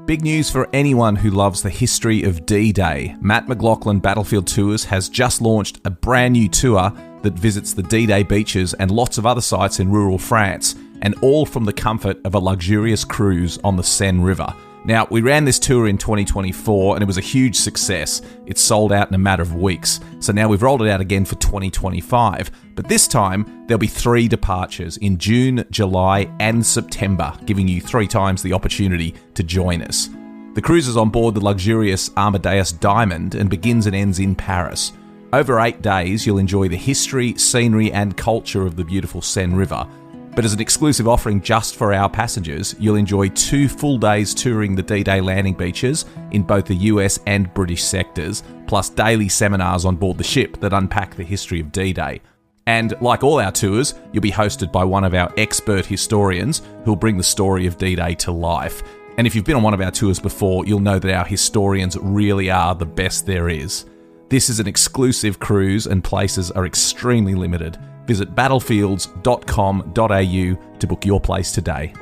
Big news for anyone who loves the history of D-Day. Matt McLachlan Battlefield Tours has just launched a brand new tour that visits the D-Day beaches and lots of other sites in rural France, and all from the comfort of a luxurious cruise on the Seine River. Now, we ran this tour in 2024 and it was a huge success. It sold out in a matter of weeks. So now we've rolled it out again for 2025. But this time, there'll be 3 departures in June, July and September, giving you 3 times the opportunity to join us. The cruise is on board the luxurious Amadeus Diamond and begins and ends in Paris. Over 8 days, you'll enjoy the history, scenery and culture of the beautiful Seine River. But as an exclusive offering just for our passengers, you'll enjoy 2 full days touring the D-Day landing beaches in both the US and British sectors, plus daily seminars on board the ship that unpack the history of D-Day. And like all our tours, you'll be hosted by one of our expert historians who'll bring the story of D-Day to life. And if you've been on one of our tours before, you'll know that our historians really are the best there is. This is an exclusive cruise and places are extremely limited. Visit battlefields.com.au to book your place today.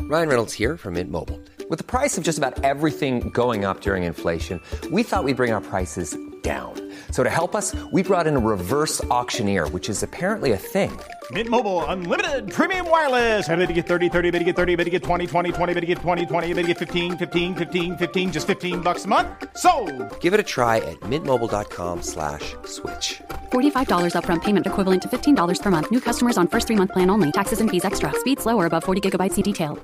Ryan Reynolds here from Mint Mobile. With the price of just about everything going up during inflation, we thought we'd bring our prices down. So to help us, we brought in a reverse auctioneer, which is apparently a thing. Mint Mobile Unlimited Premium Wireless. How to get 30, 30, bit to get 30, bit to get 20, 20, 20, bit to get 20, 20, bit to get 15, 15, 15, 15, just $15 a month? Sold! Give it a try at mintmobile.com/switch. $45 upfront payment equivalent to $15 per month. New customers on first 3-month plan only. Taxes and fees extra. Speed slower above 40 gigabytes. See detail.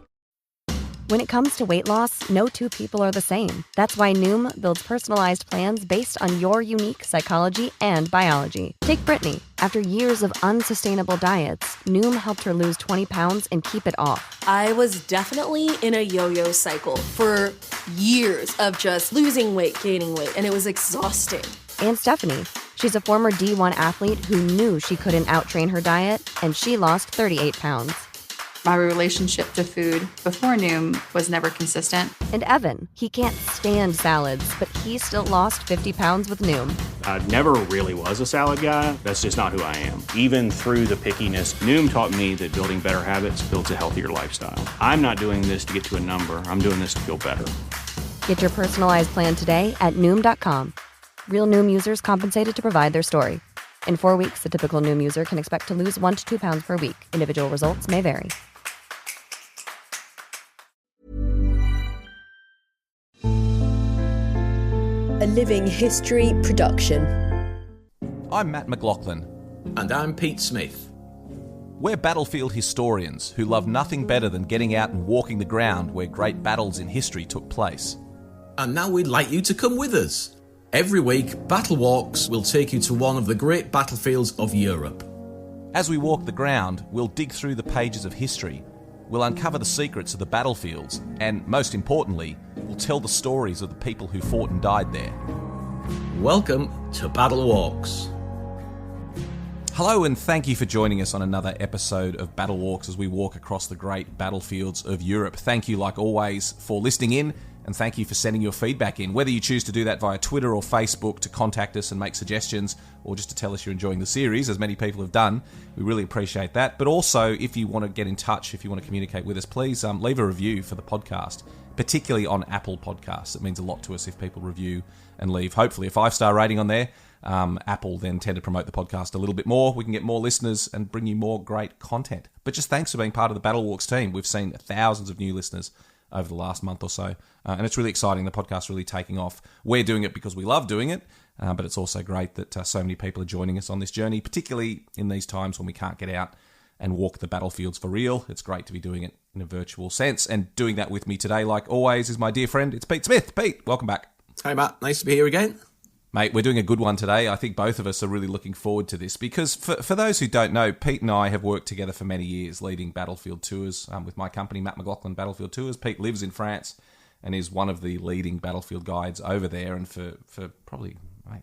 When it comes to weight loss, no 2 people are the same. That's why Noom builds personalized plans based on your unique psychology and biology. Take Brittany. After years of unsustainable diets, Noom helped her lose 20 pounds and keep it off. I was definitely in a yo-yo cycle for years of just losing weight, gaining weight, and it was exhausting. And Stephanie. She's a former D1 athlete who knew she couldn't out-train her diet, and she lost 38 pounds. My relationship to food before Noom was never consistent. And Evan, he can't stand salads, but he still lost 50 pounds with Noom. I never really was a salad guy. That's just not who I am. Even through the pickiness, Noom taught me that building better habits builds a healthier lifestyle. I'm not doing this to get to a number. I'm doing this to feel better. Get your personalized plan today at Noom.com. Real Noom users compensated to provide their story. In 4 weeks, the typical Noom user can expect to lose 1 to 2 pounds per week. Individual results may vary. A Living History production. I'm Matt McLachlan. And I'm Pete Smith. We're battlefield historians who love nothing better than getting out and walking the ground where great battles in history took place. And now we'd like you to come with us. Every week, BattleWalks will take you to one of the great battlefields of Europe. As we walk the ground, we'll dig through the pages of history. We'll uncover the secrets of the battlefields, and most importantly, we'll tell the stories of the people who fought and died there. Welcome to BattleWalks. Hello and thank you for joining us on another episode of BattleWalks as we walk across the great battlefields of Europe. Thank you, like always, for listening in, and thank you for sending your feedback in. Whether you choose to do that via Twitter or Facebook to contact us and make suggestions, or just to tell us you're enjoying the series, as many people have done, we really appreciate that. But also, if you want to get in touch, if you want to communicate with us, please leave a review for the podcast, particularly on Apple Podcasts. It means a lot to us if people review and leave, hopefully, a 5-star rating on there. Apple then tend to promote the podcast a little bit more. We can get more listeners and bring you more great content. But just thanks for being part of the BattleWalks team. We've seen thousands of new listeners over the last month or so. And it's really exciting. The podcast's really taking off. We're doing it because we love doing it, but it's also great that so many people are joining us on this journey, particularly in these times when we can't get out and walk the battlefields for real. It's great to be doing it in a virtual sense. And doing that with me today, like always, is my dear friend. It's Pete Smith. Pete, welcome back. Hi, Matt. Nice to be here again. Mate, we're doing a good one today. I think both of us are really looking forward to this because for those who don't know, Pete and I have worked together for many years leading battlefield tours with my company, Matt McLachlan Battlefield Tours. Pete lives in France and is one of the leading battlefield guides over there. And for probably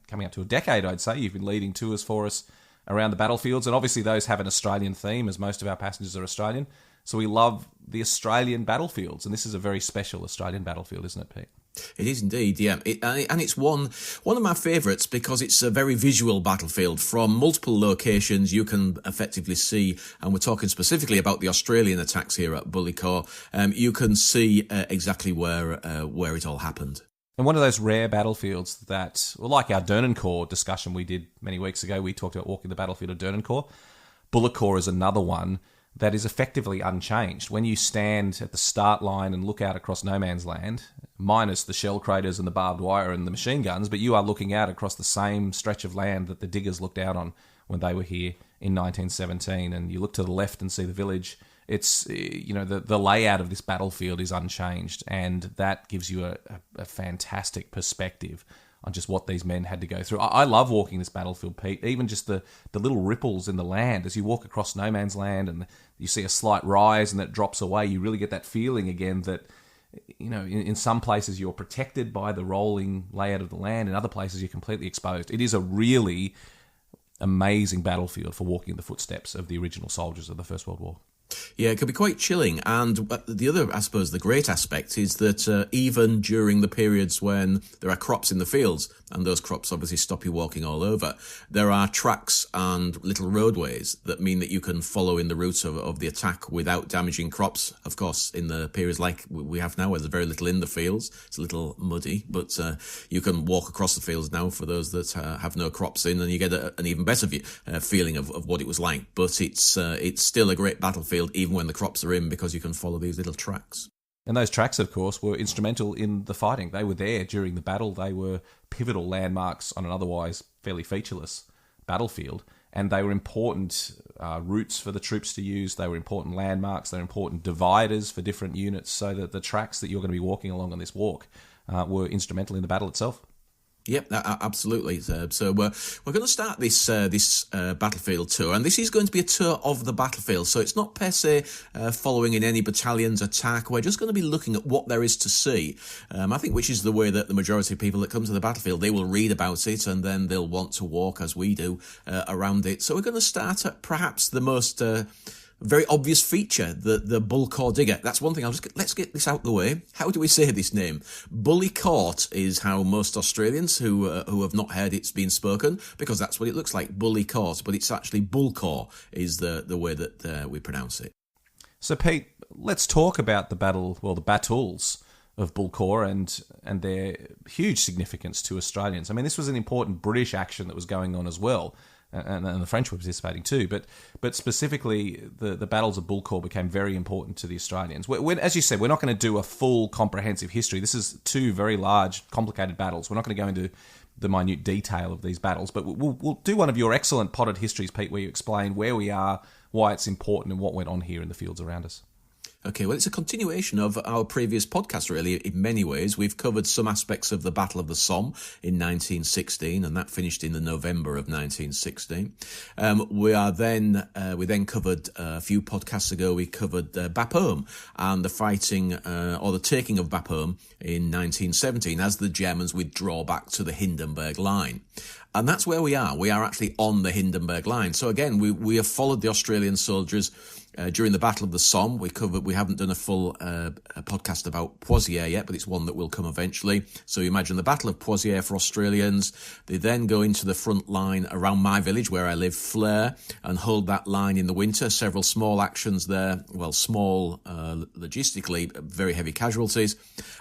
coming up to a decade, I'd say, you've been leading tours for us around the battlefields. And obviously those have an Australian theme, as most of our passengers are Australian. So we love the Australian battlefields. And this is a very special Australian battlefield, isn't it, Pete? It is indeed, yeah. And it's one of my favourites because it's a very visual battlefield. From multiple locations, you can effectively see, and we're talking specifically about the Australian attacks here at Bullecourt, you can see exactly where it all happened. And one of those rare battlefields that, well, like our Dernancourt discussion we did many weeks ago, we talked about walking the battlefield of Dernancourt. Bullecourt is another one that is effectively unchanged. When you stand at the start line and look out across no man's land, minus the shell craters and the barbed wire and the machine guns, but you are looking out across the same stretch of land that the diggers looked out on when they were here in 1917. And you look to the left and see the village. It's, the layout of this battlefield is unchanged, and that gives you a fantastic perspective on just what these men had to go through. I love walking this battlefield, Pete. Even just the little ripples in the land as you walk across no man's land and you see a slight rise and that drops away, you really get that feeling again that, in some places you're protected by the rolling layout of the land, in other places you're completely exposed. It is a really amazing battlefield for walking the footsteps of the original soldiers of the First World War. Yeah, it could be quite chilling. And the other, I suppose, the great aspect is that even during the periods when there are crops in the fields, and those crops obviously stop you walking all over, there are tracks and little roadways that mean that you can follow in the route of the attack without damaging crops. Of course, in the periods like we have now, where there's very little in the fields, it's a little muddy, but you can walk across the fields now for those that have no crops in, and you get an even better feeling of what it was like. But it's still a great battlefield, even when the crops are in, because you can follow these little tracks. And those tracks, of course, were instrumental in the fighting. They were there during the battle. They were pivotal landmarks on an otherwise fairly featureless battlefield. And they were important routes for the troops to use. They were important landmarks. They were important dividers for different units, so that the tracks that you're going to be walking along on this walk were instrumental in the battle itself. Yep, absolutely. So we're going to start this battlefield tour, and this is going to be a tour of the battlefield. So it's not per se following in any battalion's attack. We're just going to be looking at what there is to see. I think which is the way that the majority of people that come to the battlefield, they will read about it and then they'll want to walk, as we do, around it. So we're going to start at perhaps the most very obvious feature, the Bullecourt digger. That's one thing. Let's get this out the way. How do we say this name? Bullecourt is how most Australians who have not heard it's been spoken, because that's what it looks like, Bullecourt, but it's actually Bullecourt is the way that we pronounce it. So Pete, let's talk about the battles of Bullecourt and their huge significance to Australians. I mean, this was an important British action that was going on as well. And the French were participating too, but specifically the battles of Bullecourt became very important to the Australians. As you said, we're not going to do a full comprehensive history. This is two very large, complicated battles. We're not going to go into the minute detail of these battles, but we'll do one of your excellent potted histories, Pete, where you explain where we are, why it's important, and what went on here in the fields around us. Okay, well, it's a continuation of our previous podcast, really, in many ways. We've covered some aspects of the Battle of the Somme in 1916, and that finished in the November of 1916. We then covered, a few podcasts ago, we covered Bapaume and the fighting, or the taking of Bapaume in 1917 as the Germans withdraw back to the Hindenburg Line. And that's where we are. We are actually on the Hindenburg Line. So again, we have followed the Australian soldiers during the Battle of the Somme. We haven't done a full podcast about Poitiers yet, but it's one that will come eventually. So you imagine the Battle of Poitiers for Australians. They then go into the front line around my village where I live, Flers, and hold that line in the winter. Several small actions there. Well, small logistically, very heavy casualties.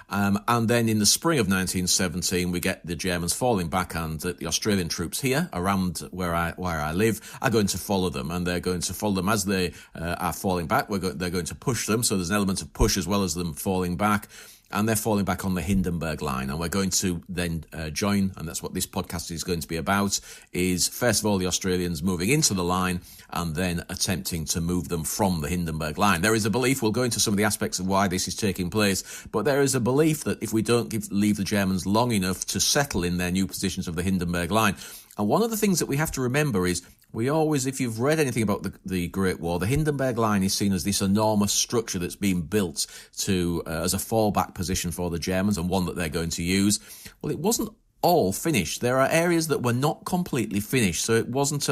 And then in the spring of 1917, we get the Germans falling back, and the Australian troops here around where I live are going to follow them, and they're going to follow them as they are falling back. They're going to push them, so there's an element of push as well as them falling back. And they're falling back on the Hindenburg Line. And we're going to then join, and that's what this podcast is going to be about, is first of all the Australians moving into the line and then attempting to move them from the Hindenburg Line. There is a belief, we'll go into some of the aspects of why this is taking place, but there is a belief that if we don't leave the Germans long enough to settle in their new positions of the Hindenburg Line. And one of the things that we have to remember is we always, if you've read anything about the Great War, the Hindenburg Line is seen as this enormous structure that's been built to as a fallback position for the Germans and one that they're going to use. Well, it wasn't all finished. There are areas that were not completely finished. So it wasn't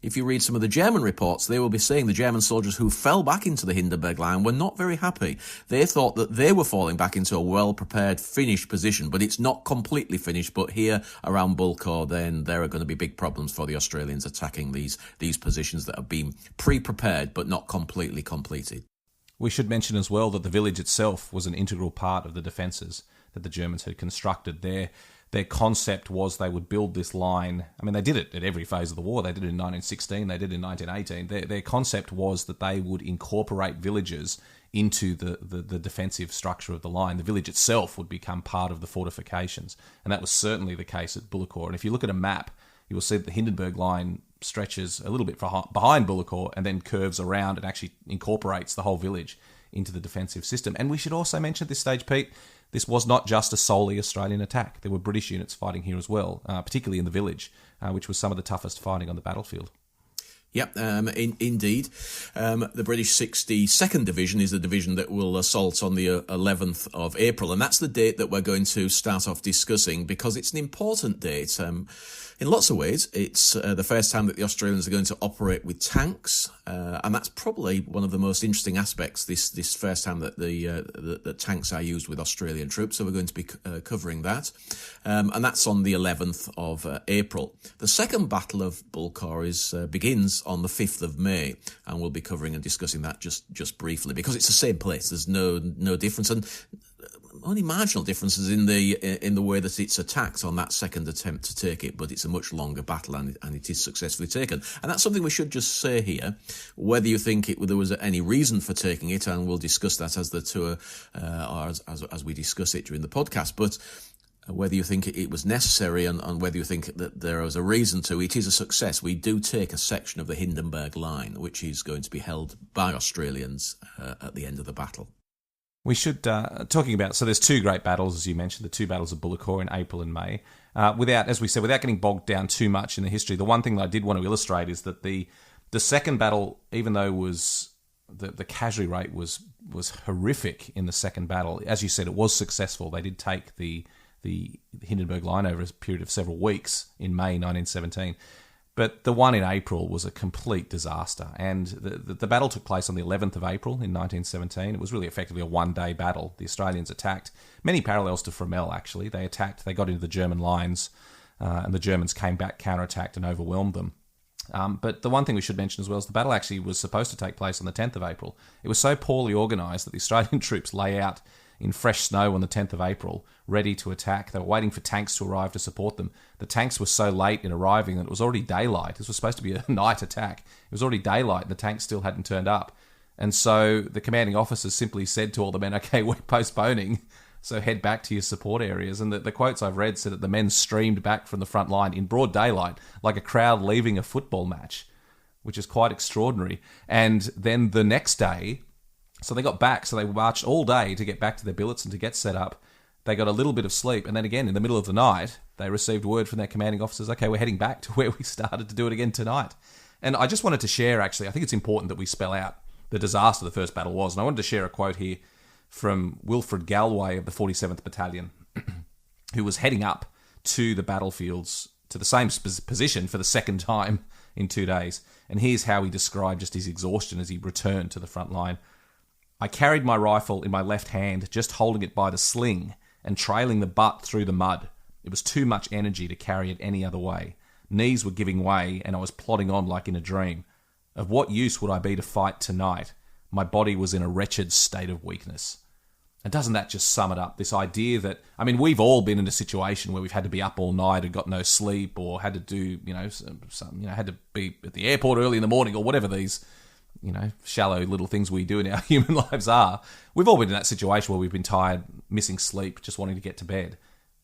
if you read some of the German reports, they will be saying the German soldiers who fell back into the Hindenburg Line were not very happy. They thought that they were falling back into a well-prepared, finished position, but it's not completely finished. But here around Bullecourt, then there are going to be big problems for the Australians attacking these positions that have been pre-prepared but not completely completed. We should mention as well that the village itself was an integral part of the defences that the Germans had constructed there. Their concept was they would build this line. I mean, they did it at every phase of the war. They did it in 1916. They did it in 1918. Their concept was that they would incorporate villages into the defensive structure of the line. The village itself would become part of the fortifications. And that was certainly the case at Bullecourt. And if you look at a map, you will see that the Hindenburg Line stretches a little bit behind Bullecourt and then curves around and actually incorporates the whole village into the defensive system. And we should also mention at this stage, Pete, this was not just a solely Australian attack. There were British units fighting here as well, particularly in the village, which was some of the toughest fighting on the battlefield. Yep, indeed. The British 62nd Division is the division that will assault on the 11th of April, and that's the date that we're going to start off discussing because it's an important date. In lots of ways, it's the first time that the Australians are going to operate with tanks, and that's probably one of the most interesting aspects, this first time that the tanks are used with Australian troops, so we're going to be covering that. And that's on the 11th of April. The Second Battle of Bullecourt begins on the 5th of May, and we'll be covering and discussing that just briefly, because it's the same place. There's no difference, and only marginal differences in the way that it's attacked on that second attempt to take it, but it's a much longer battle and it is successfully taken. And that's something we should just say here, whether you think there was any reason for taking it, and we'll discuss that as the tour, or as we discuss it during the podcast, but whether you think it was necessary and whether you think that there was a reason to, it is a success. We do take a section of the Hindenburg Line, which is going to be held by Australians at the end of the battle. We should, talking about, so there's two great battles, as you mentioned, the two battles of Bullecourt in April and May. Without getting bogged down too much in the history, the one thing that I did want to illustrate is that the second battle, even though the casualty rate was horrific in the second battle, as you said, it was successful. They did take the Hindenburg Line over a period of several weeks in May 1917. But the one in April was a complete disaster. And the battle took place on the 11th of April in 1917. It was really effectively a one-day battle. The Australians attacked. Many parallels to Fromelles, actually. They attacked, they got into the German lines, and the Germans came back, counterattacked, and overwhelmed them. But the one thing we should mention as well is the battle actually was supposed to take place on the 10th of April. It was so poorly organised that the Australian troops lay out in fresh snow on the 10th of April, ready to attack. They were waiting for tanks to arrive to support them. The tanks were so late in arriving that it was already daylight. This was supposed to be a night attack. It was already daylight and the tanks still hadn't turned up. And so the commanding officers simply said to all the men, okay, we're postponing, so head back to your support areas. And the quotes I've read said that the men streamed back from the front line in broad daylight, like a crowd leaving a football match, which is quite extraordinary. And then the next day, so they got back, so they marched all day to get back to their billets and to get set up. They got a little bit of sleep, and then again, in the middle of the night, they received word from their commanding officers, okay, we're heading back to where we started to do it again tonight. And I just wanted to share, actually, I think it's important that we spell out the disaster the first battle was, and I wanted to share a quote here from Wilfred Galway of the 47th Battalion, who was heading up to the battlefields, to the same position for the second time in 2 days. And here's how he described just his exhaustion as he returned to the front line. I carried my rifle in my left hand, just holding it by the sling and trailing the butt through the mud. It was too much energy to carry it any other way. Knees were giving way, and I was plodding on like in a dream. Of what use would I be to fight tonight? My body was in a wretched state of weakness. And doesn't that just sum it up? This idea that, I mean, we've all been in a situation where we've had to be up all night and got no sleep, or had to do, had to be at the airport early in the morning, or whatever these, shallow little things we do in our human lives are. We've all been in that situation where we've been tired, missing sleep, just wanting to get to bed.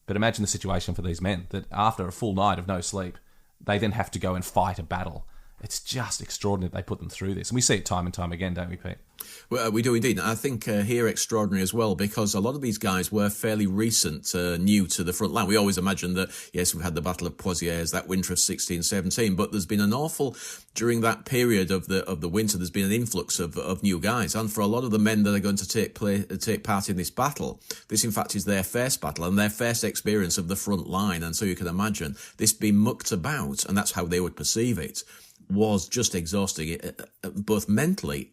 But imagine the situation for these men, that after a full night of no sleep, they then have to go and fight a battle. It's just extraordinary that they put them through this. And we see it time and time again, don't we, Pete? Well, we do indeed. I think here extraordinary as well, because a lot of these guys were fairly recent, new to the front line. We always imagine that, yes, we've had the Battle of Poitiers, that winter of 16-17, but there's been an awful, during that period of the winter, there's been an influx of new guys. And for a lot of the men that are going to take part in this battle, this in fact is their first battle and their first experience of the front line. And so you can imagine this being mucked about, and that's how they would perceive it, was just exhausting, both mentally,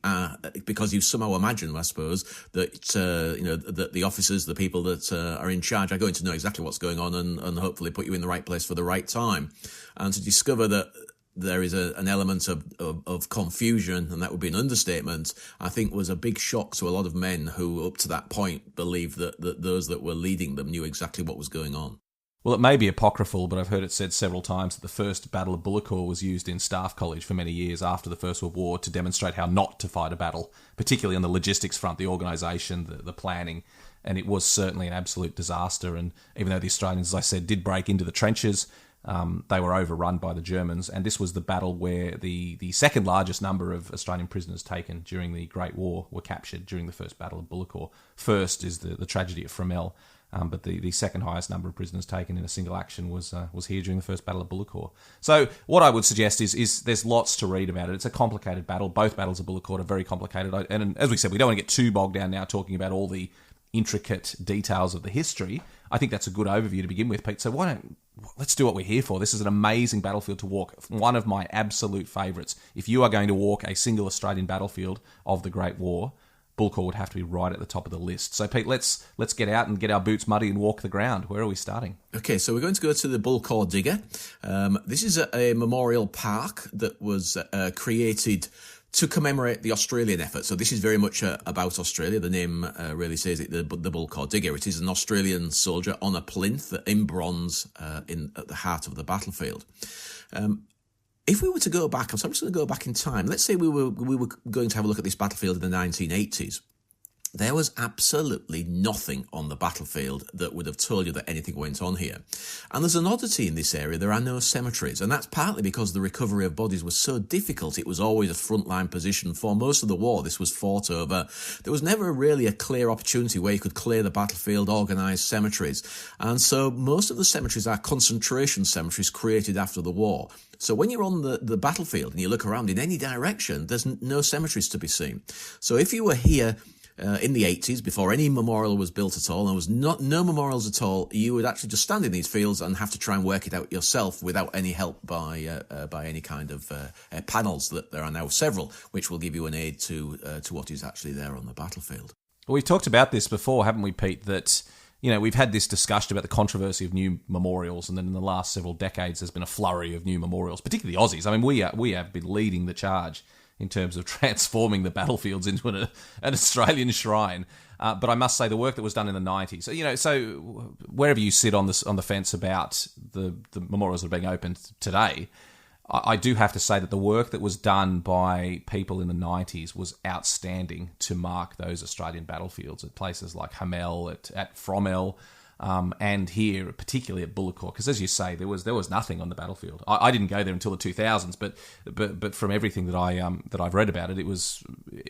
because you somehow imagine, I suppose, that that the officers, the people that are in charge, are going to know exactly what's going on and hopefully put you in the right place for the right time. And to discover that there is an element of confusion, and that would be an understatement, I think was a big shock to a lot of men who, up to that point, believed that those that were leading them knew exactly what was going on. Well, it may be apocryphal, but I've heard it said several times that the first Battle of Bullecourt was used in Staff College for many years after the First World War to demonstrate how not to fight a battle, particularly on the logistics front, the organisation, the planning. And it was certainly an absolute disaster. And even though the Australians, as I said, did break into the trenches, they were overrun by the Germans. And this was the battle where the second largest number of Australian prisoners taken during the Great War were captured during the first Battle of Bullecourt. First is the tragedy of Fromelles. But the second highest number of prisoners taken in a single action was here during the first Battle of Bullecourt. So what I would suggest is there's lots to read about it. It's a complicated battle. Both battles of Bullecourt are very complicated. And as we said, we don't want to get too bogged down now talking about all the intricate details of the history. I think that's a good overview to begin with, Pete. So let's do what we're here for. This is an amazing battlefield to walk. One of my absolute favourites. If you are going to walk a single Australian battlefield of the Great War, Bullecourt would have to be right at the top of the list. So, Pete, let's get out and get our boots muddy and walk the ground. Where are we starting? Okay, so we're going to go to the Bullecourt Digger. This is a memorial park that was created to commemorate the Australian effort. So this is very much about Australia. The name really says it, the Bullecourt Digger. It is an Australian soldier on a plinth in bronze at the heart of the battlefield. If we were to go back, I'm just going to go back in time. Let's say we were going to have a look at this battlefield in the 1980s. There was absolutely nothing on the battlefield that would have told you that anything went on here. And there's an oddity in this area. There are no cemeteries. And that's partly because the recovery of bodies was so difficult. It was always a frontline position. For most of the war, this was fought over. There was never really a clear opportunity where you could clear the battlefield, organise cemeteries. And so most of the cemeteries are concentration cemeteries created after the war. So when you're on the battlefield and you look around in any direction, there's no cemeteries to be seen. So if you were here in the 80s, before any memorial was built at all, and there was no memorials at all, you would actually just stand in these fields and have to try and work it out yourself without any help by any kind of panels. That there are now several, which will give you an aid to what is actually there on the battlefield. Well, we've talked about this before, haven't we, Pete, that we've had this discussion about the controversy of new memorials, and then in the last several decades there's been a flurry of new memorials, particularly the Aussies. I mean, we have been leading the charge in terms of transforming the battlefields into an Australian shrine. But I must say, the work that was done in the 90s, so wherever you sit on the fence about the memorials that are being opened today, I do have to say that the work that was done by people in the 90s was outstanding to mark those Australian battlefields at places like Hamel, at Fromelles, and here, particularly at Bullecourt, because as you say, there was nothing on the battlefield. I didn't go there until the 2000s, but from everything that I've read about it, it was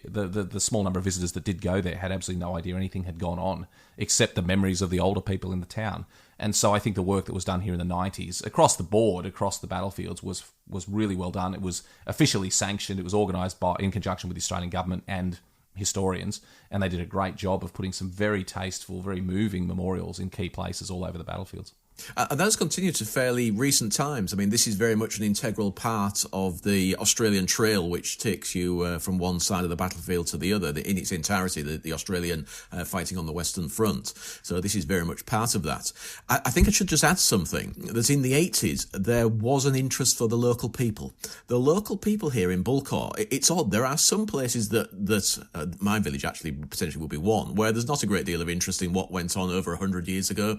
the small number of visitors that did go there had absolutely no idea anything had gone on, except the memories of the older people in the town. And so I think the work that was done here in the 90s, across the board, across the battlefields, was really well done. It was officially sanctioned. It was organised in conjunction with the Australian government and historians, and they did a great job of putting some very tasteful, very moving memorials in key places all over the battlefields. And that's continued to fairly recent times. I mean, this is very much an integral part of the Australian Trail, which takes you from one side of the battlefield to the other in its entirety, the Australian fighting on the Western Front. So this is very much part of that. I think I should just add something, that in the 80s, there was an interest for the local people. The local people here in Bullecourt, it's odd, there are some places that my village actually potentially would be one, where there's not a great deal of interest in what went on over 100 years ago.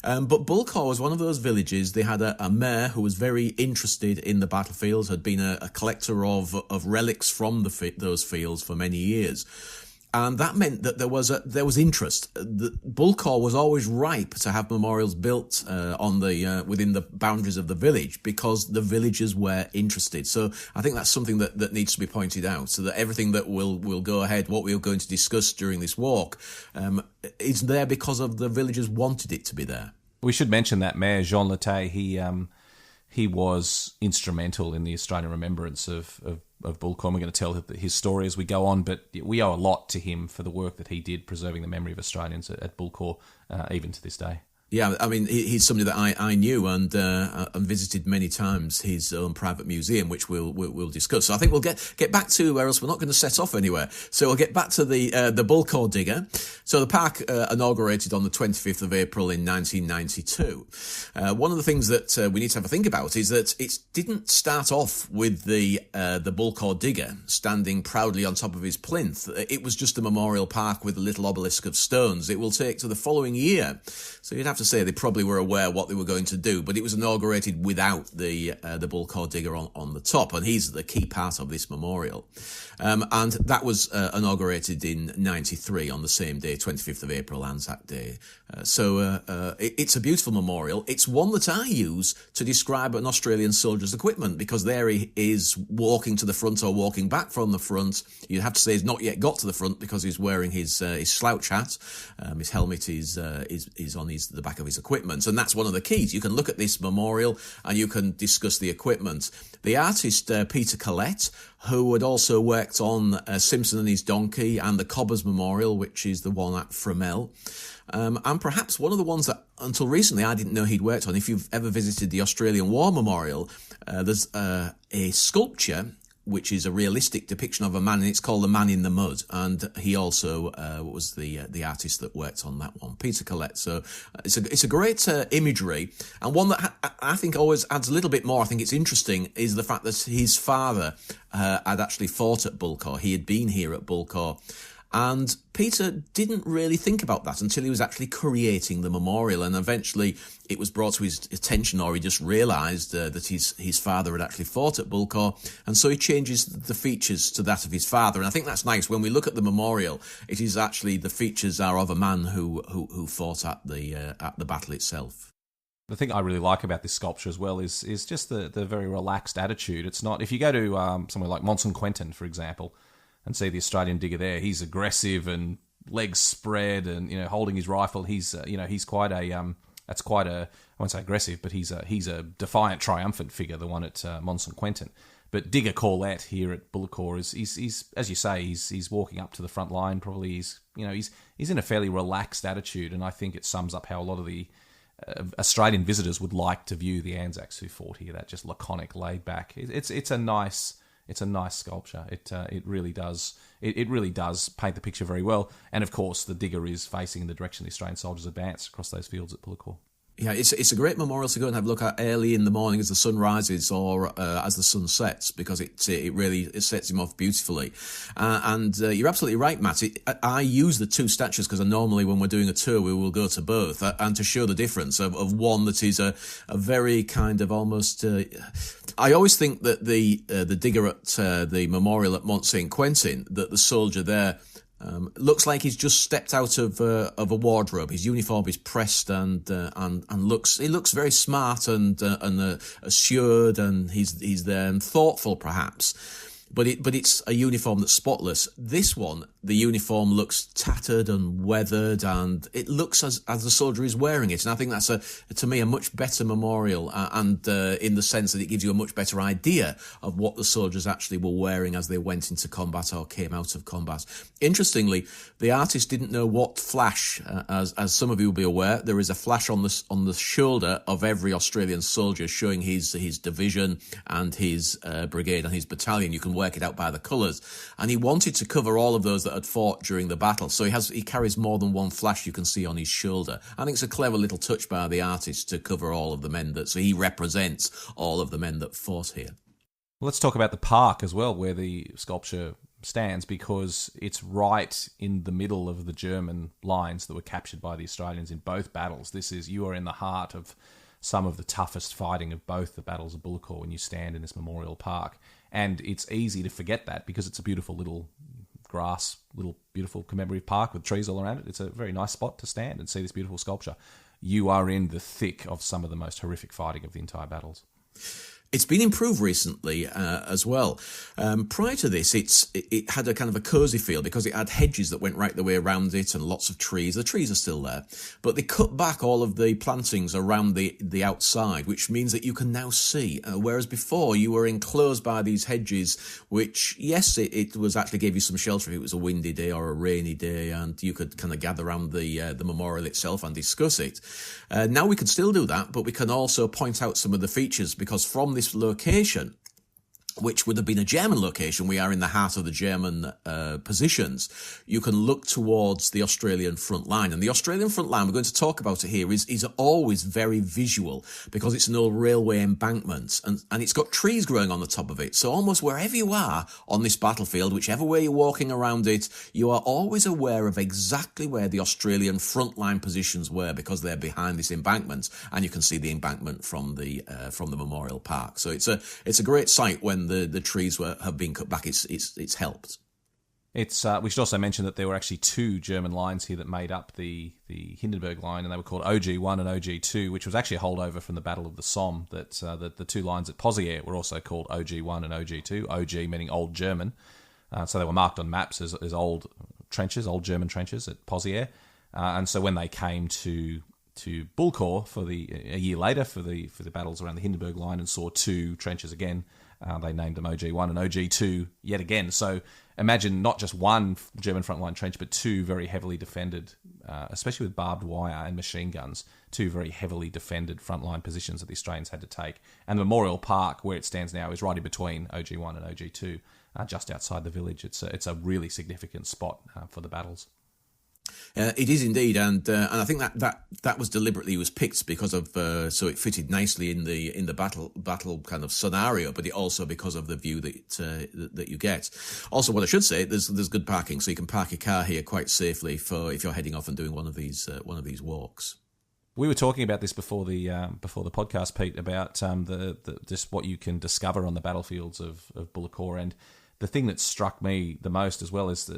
But Bullecourt was one of those villages. They had a mayor who was very interested in the battlefields, had been a collector of relics from those fields for many years. And that meant that there was interest. The Bullecourt was always ripe to have memorials built within the boundaries of the village because the villagers were interested. So I think that's something that needs to be pointed out, so that everything that will go ahead, what we are going to discuss during this walk, is there because of the villagers wanted it to be there. We should mention that Mayor Jean Leté, he was instrumental in the Australian remembrance of Bullecourt. We're going to tell his story as we go on, but we owe a lot to him for the work that he did preserving the memory of Australians at Bullecourt, even to this day. Yeah, I mean, he's somebody that I knew and visited many times his own private museum, which we'll discuss. So I think we'll get back to, or else we're not going to set off anywhere. So we'll get back to the Bullecourt digger. So the park inaugurated on the 25th of April in 1992. One of the things that we need to have a think about is that it didn't start off with the Bullecourt digger standing proudly on top of his plinth. It was just a memorial park with a little obelisk of stones. It will take to the following year. So you'd have to say they probably were aware what they were going to do, but it was inaugurated without the Bullecourt digger on the top, and he's the key part of this memorial. And that was inaugurated in 93 on the same day, 25th of April, Anzac Day. So it's a beautiful memorial. It's one that I use to describe an Australian soldier's equipment, because there he is walking to the front or walking back from the front. You'd have to say he's not yet got to the front because he's wearing his slouch hat. His helmet is on the back of his equipment, and that's one of the keys. You can look at this memorial and you can discuss the equipment. The artist Peter Collette, who had also worked on Simpson and His Donkey and the Cobbers Memorial, which is the one at Fromelles, and perhaps one of the ones that until recently I didn't know he'd worked on. If you've ever visited the Australian War Memorial, there's a sculpture which is a realistic depiction of a man, and it's called The Man in the Mud, and he also was the artist that worked on that one, Peter Collette. So it's a great imagery, and one that I think always adds a little bit more. I think it's interesting is the fact that his father had actually fought at Bullecourt. He had been here at Bullecourt, and Peter didn't really think about that until he was actually creating the memorial, and eventually it was brought to his attention, or he just realised that his father had actually fought at Bullecourt, and so he changes the features to that of his father. And I think that's nice. When we look at the memorial, it is actually the features are of a man who fought at the battle itself. The thing I really like about this sculpture as well is just the very relaxed attitude. It's not, if you go to somewhere like Mont-Saint-Quentin, for example, and see the Australian digger there, he's aggressive and legs spread and, holding his rifle. He's, he's quite a, that's quite a, I won't say aggressive, but he's a defiant, triumphant figure, the one at Mont-Saint-Quentin. But Digger Corlett here at Bullecourt is as you say, he's walking up to the front line. Probably he's in a fairly relaxed attitude, and I think it sums up how a lot of the Australian visitors would like to view the Anzacs who fought here. That just laconic, laid back. It's a nice sculpture. It really does paint the picture very well. And of course, the digger is facing in the direction the Australian soldiers advance across those fields at Bullecourt. Yeah, it's a great memorial to go and have a look at early in the morning as the sun rises or as the sun sets, because it really sets him off beautifully. And you're absolutely right, Matt. I use the two statues because normally when we're doing a tour we will go to both, and to show the difference of one that is a very kind of almost. I always think that the digger at the memorial at Mont-Saint-Quentin, that the soldier there. Looks like he's just stepped out of a wardrobe. His uniform is pressed and looks very smart and assured, and he's there and thoughtful perhaps. But it's a uniform that's spotless. This one, the uniform looks tattered and weathered, and it looks as the soldier is wearing it. And I think that's to me a much better memorial, and in the sense that it gives you a much better idea of what the soldiers actually were wearing as they went into combat or came out of combat. Interestingly, the artist didn't know what flash, as some of you will be aware, there is a flash on the shoulder of every Australian soldier showing his division and his brigade and his battalion. You can work it out by the colours, and he wanted to cover all of those that had fought during the battle, so he carries more than one flash you can see on his shoulder. I think it's a clever little touch by the artist to cover all of the men so he represents all of the men that fought here. Well, let's talk about the park as well, where the sculpture stands, because it's right in the middle of the German lines that were captured by the Australians in both battles. You are in the heart of some of the toughest fighting of both the battles of Bullecourt when you stand in this memorial park. And it's easy to forget that because it's a beautiful little grass, little beautiful commemorative park with trees all around it. It's a very nice spot to stand and see this beautiful sculpture. You are in the thick of some of the most horrific fighting of the entire battles. It's been improved recently as well. Prior to this, it had a kind of a cosy feel because it had hedges that went right the way around it and lots of trees. The trees are still there, but they cut back all of the plantings around the outside, which means that you can now see. Whereas before you were enclosed by these hedges, which, yes, it was actually gave you some shelter if it was a windy day or a rainy day, and you could kind of gather around the memorial itself and discuss it. Now we can still do that, but we can also point out some of the features, because from this location, which would have been a German location, we are in the heart of the German positions, you can look towards the Australian front line. And the Australian front line, we're going to talk about it here, is always very visual because it's an old railway embankment and it's got trees growing on the top of it. So almost wherever you are on this battlefield, whichever way you're walking around it, you are always aware of exactly where the Australian front line positions were because they're behind this embankment, and you can see the embankment from the Memorial Park. So it's a great sight when the trees have been cut back. It's helped. We should also mention that there were actually two German lines here that made up the Hindenburg Line, and they were called OG1 and OG2, which was actually a holdover from the Battle of the Somme. That the two lines at Pozieres were also called OG1 and OG2. OG meaning Old German, so they were marked on maps as old trenches, old German trenches at Pozieres. And so when they came to Bullecourt a year later for the battles around the Hindenburg Line and saw two trenches again, they named them OG1 and OG2 yet again. So imagine not just one German frontline trench, but two very heavily defended, especially with barbed wire and machine guns, two very heavily defended frontline positions that the Australians had to take. And the Memorial Park, where it stands now, is right in between OG1 and OG2, just outside the village. It's a really significant spot for the battles. It is indeed, and I think that was deliberately picked because of so it fitted nicely in the battle kind of scenario, but it also because of the view that you get. Also, what I should say, there's good parking, so you can park your car here quite safely for if you're heading off and doing one of these walks. We were talking about this before the podcast, Pete, about just what you can discover on the battlefields of Bullecourt. And the thing that struck me the most as well is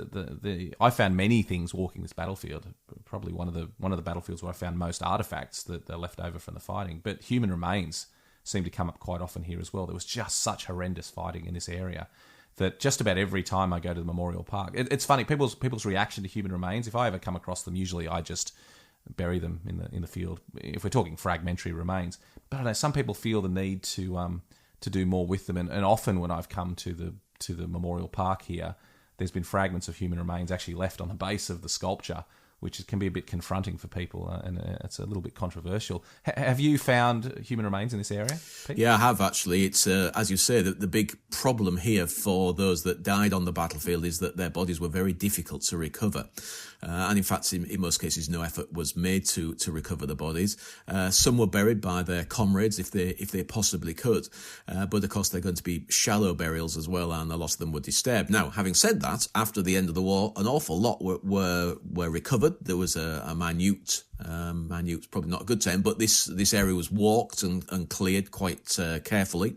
I found many things walking this battlefield. Probably one of the battlefields where I found most artifacts that are left over from the fighting. But human remains seem to come up quite often here as well. There was just such horrendous fighting in this area that just about every time I go to the Memorial Park, it's funny, people's reaction to human remains. If I ever come across them, usually I just bury them in the field. If we're talking fragmentary remains, but I don't know, some people feel the need to do more with them, and often when I've come to the Memorial Park here, there's been fragments of human remains actually left on the base of the sculpture, which can be a bit confronting for people, and it's a little bit controversial. Have you found human remains in this area, Pete? Yeah, I have actually. It's, as you say, the big problem here for those that died on the battlefield is that their bodies were very difficult to recover. And in fact, in most cases, no effort was made to recover the bodies. Some were buried by their comrades if they possibly could. But of course, they're going to be shallow burials as well, and a lot of them were disturbed. Now, having said that, after the end of the war, an awful lot were recovered. There was a minute's probably not a good term, but this area was walked and cleared quite carefully.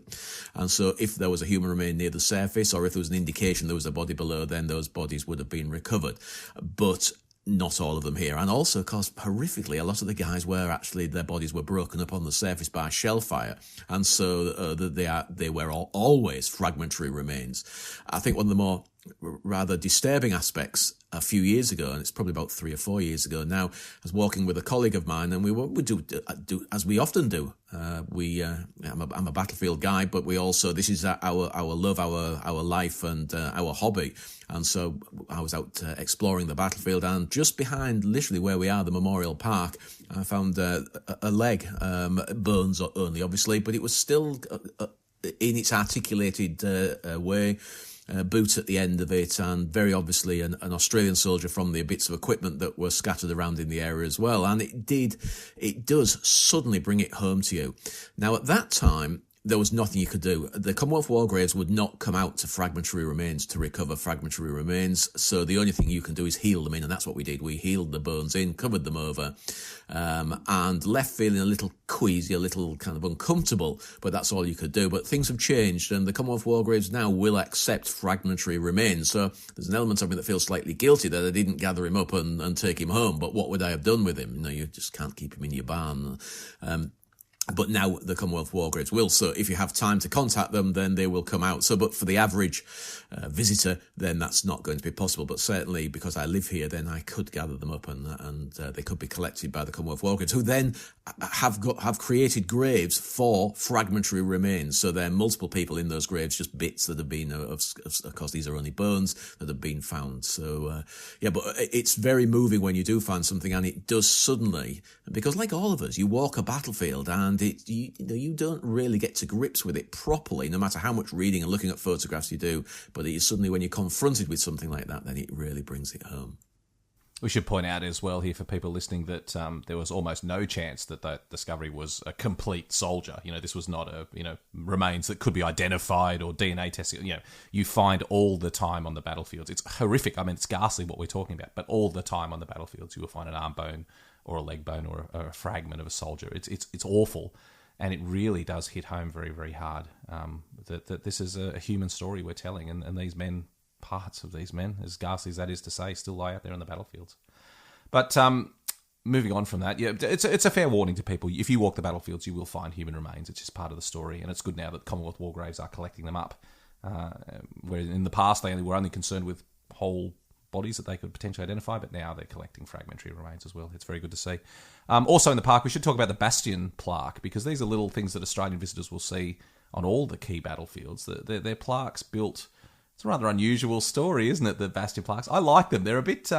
And so if there was a human remain near the surface, or if there was an indication there was a body below, then those bodies would have been recovered. But not all of them here. And also, of course, horrifically, a lot of the guys their bodies were broken up on the surface by shell fire. And so they were always fragmentary remains. I think one of the more rather disturbing aspects a few years ago, and it's probably about 3 or 4 years ago now, I was walking with a colleague of mine, and we do as we often do. I'm a battlefield guy, but we also, this is our love, our life, and our hobby. And so I was out exploring the battlefield, and just behind, literally where we are, the Memorial Park, I found a leg, bones only, obviously, but it was still in its articulated way. Boot at the end of it, and very obviously an Australian soldier from the bits of equipment that were scattered around in the area as well. And it does suddenly bring it home to you. Now, at that time, there was nothing you could do. The Commonwealth war graves would not come out to fragmentary remains to recover fragmentary remains, so the only thing you can do is heal them in, and that's what we did. We healed the bones in, covered them over, and left feeling a little queasy, a little kind of uncomfortable, but that's all you could do. But things have changed, and the Commonwealth war graves now will accept fragmentary remains, so there's an element of me that feels slightly guilty that I didn't gather him up and take him home, but what would I have done with him? You just can't keep him in your barn. But now the Commonwealth War Graves will. So if you have time to contact them, then they will come out. So, but for the average visitor, then that's not going to be possible. But certainly because I live here, then I could gather them up and they could be collected by the Commonwealth War Graves, who then have created graves for fragmentary remains. So there are multiple people in those graves, just bits that have been, of course, these are only bones that have been found. So, but it's very moving when you do find something, and it does suddenly, because like all of us, you walk a battlefield and you don't really get to grips with it properly, no matter how much reading and looking at photographs you do. But it is suddenly when you're confronted with something like that, then it really brings it home. We should point out as well here for people listening that there was almost no chance that that discovery was a complete soldier. This was not remains that could be identified or DNA testing. You find all the time on the battlefields. It's horrific. I mean, it's ghastly what we're talking about, but all the time on the battlefields you will find an arm bone or a leg bone or a fragment of a soldier. It's awful, and it really does hit home very, very hard that this is a human story we're telling, and these men, parts of these men, as ghastly as that is to say, still lie out there on the battlefields. But moving on from that, it's a fair warning to people. If you walk the battlefields, you will find human remains. It's just part of the story, and it's good now that Commonwealth War Graves are collecting them up. Where in the past they were only concerned with whole bodies that they could potentially identify, but now they're collecting fragmentary remains as well. It's very good to see. Also in the park, we should talk about the Bastion plaque, because these are little things that Australian visitors will see on all the key battlefields. They're plaques built. It's a rather unusual story, isn't it, the Bastion plaques? I like them. They're a bit,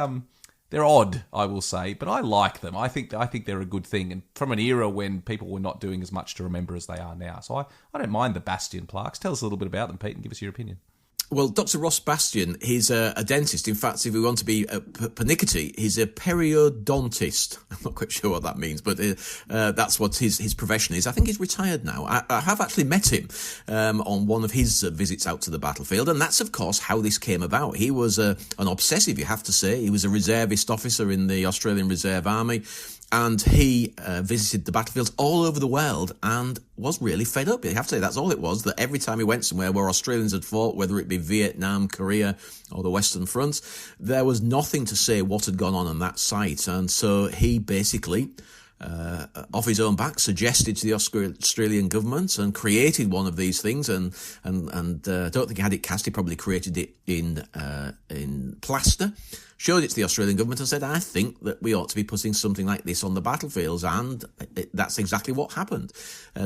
they're odd, I will say, but I like them. I think they're a good thing, and from an era when people were not doing as much to remember as they are now. So I don't mind the Bastion plaques. Tell us a little bit about them, Pete, and give us your opinion. Well, Dr. Ross Bastion, he's a dentist. In fact, if we want to be pernickety, he's a periodontist. I'm not quite sure what that means, but that's what his profession is. I think he's retired now. I have actually met him on one of his visits out to the battlefield, and that's, of course, how this came about. He was an obsessive, you have to say. He was a reservist officer in the Australian Reserve Army, and he visited the battlefields all over the world and was really fed up. You have to say that's all it was, that every time he went somewhere where Australians had fought, whether it be Vietnam, Korea, or the Western Front, there was nothing to say what had gone on that site. And so he basically, off his own back, suggested to the Australian government and created one of these things. And I don't think he had it cast. He probably created it in plaster. Showed it to the Australian government and said, I think that we ought to be putting something like this on the battlefields, and that's exactly what happened.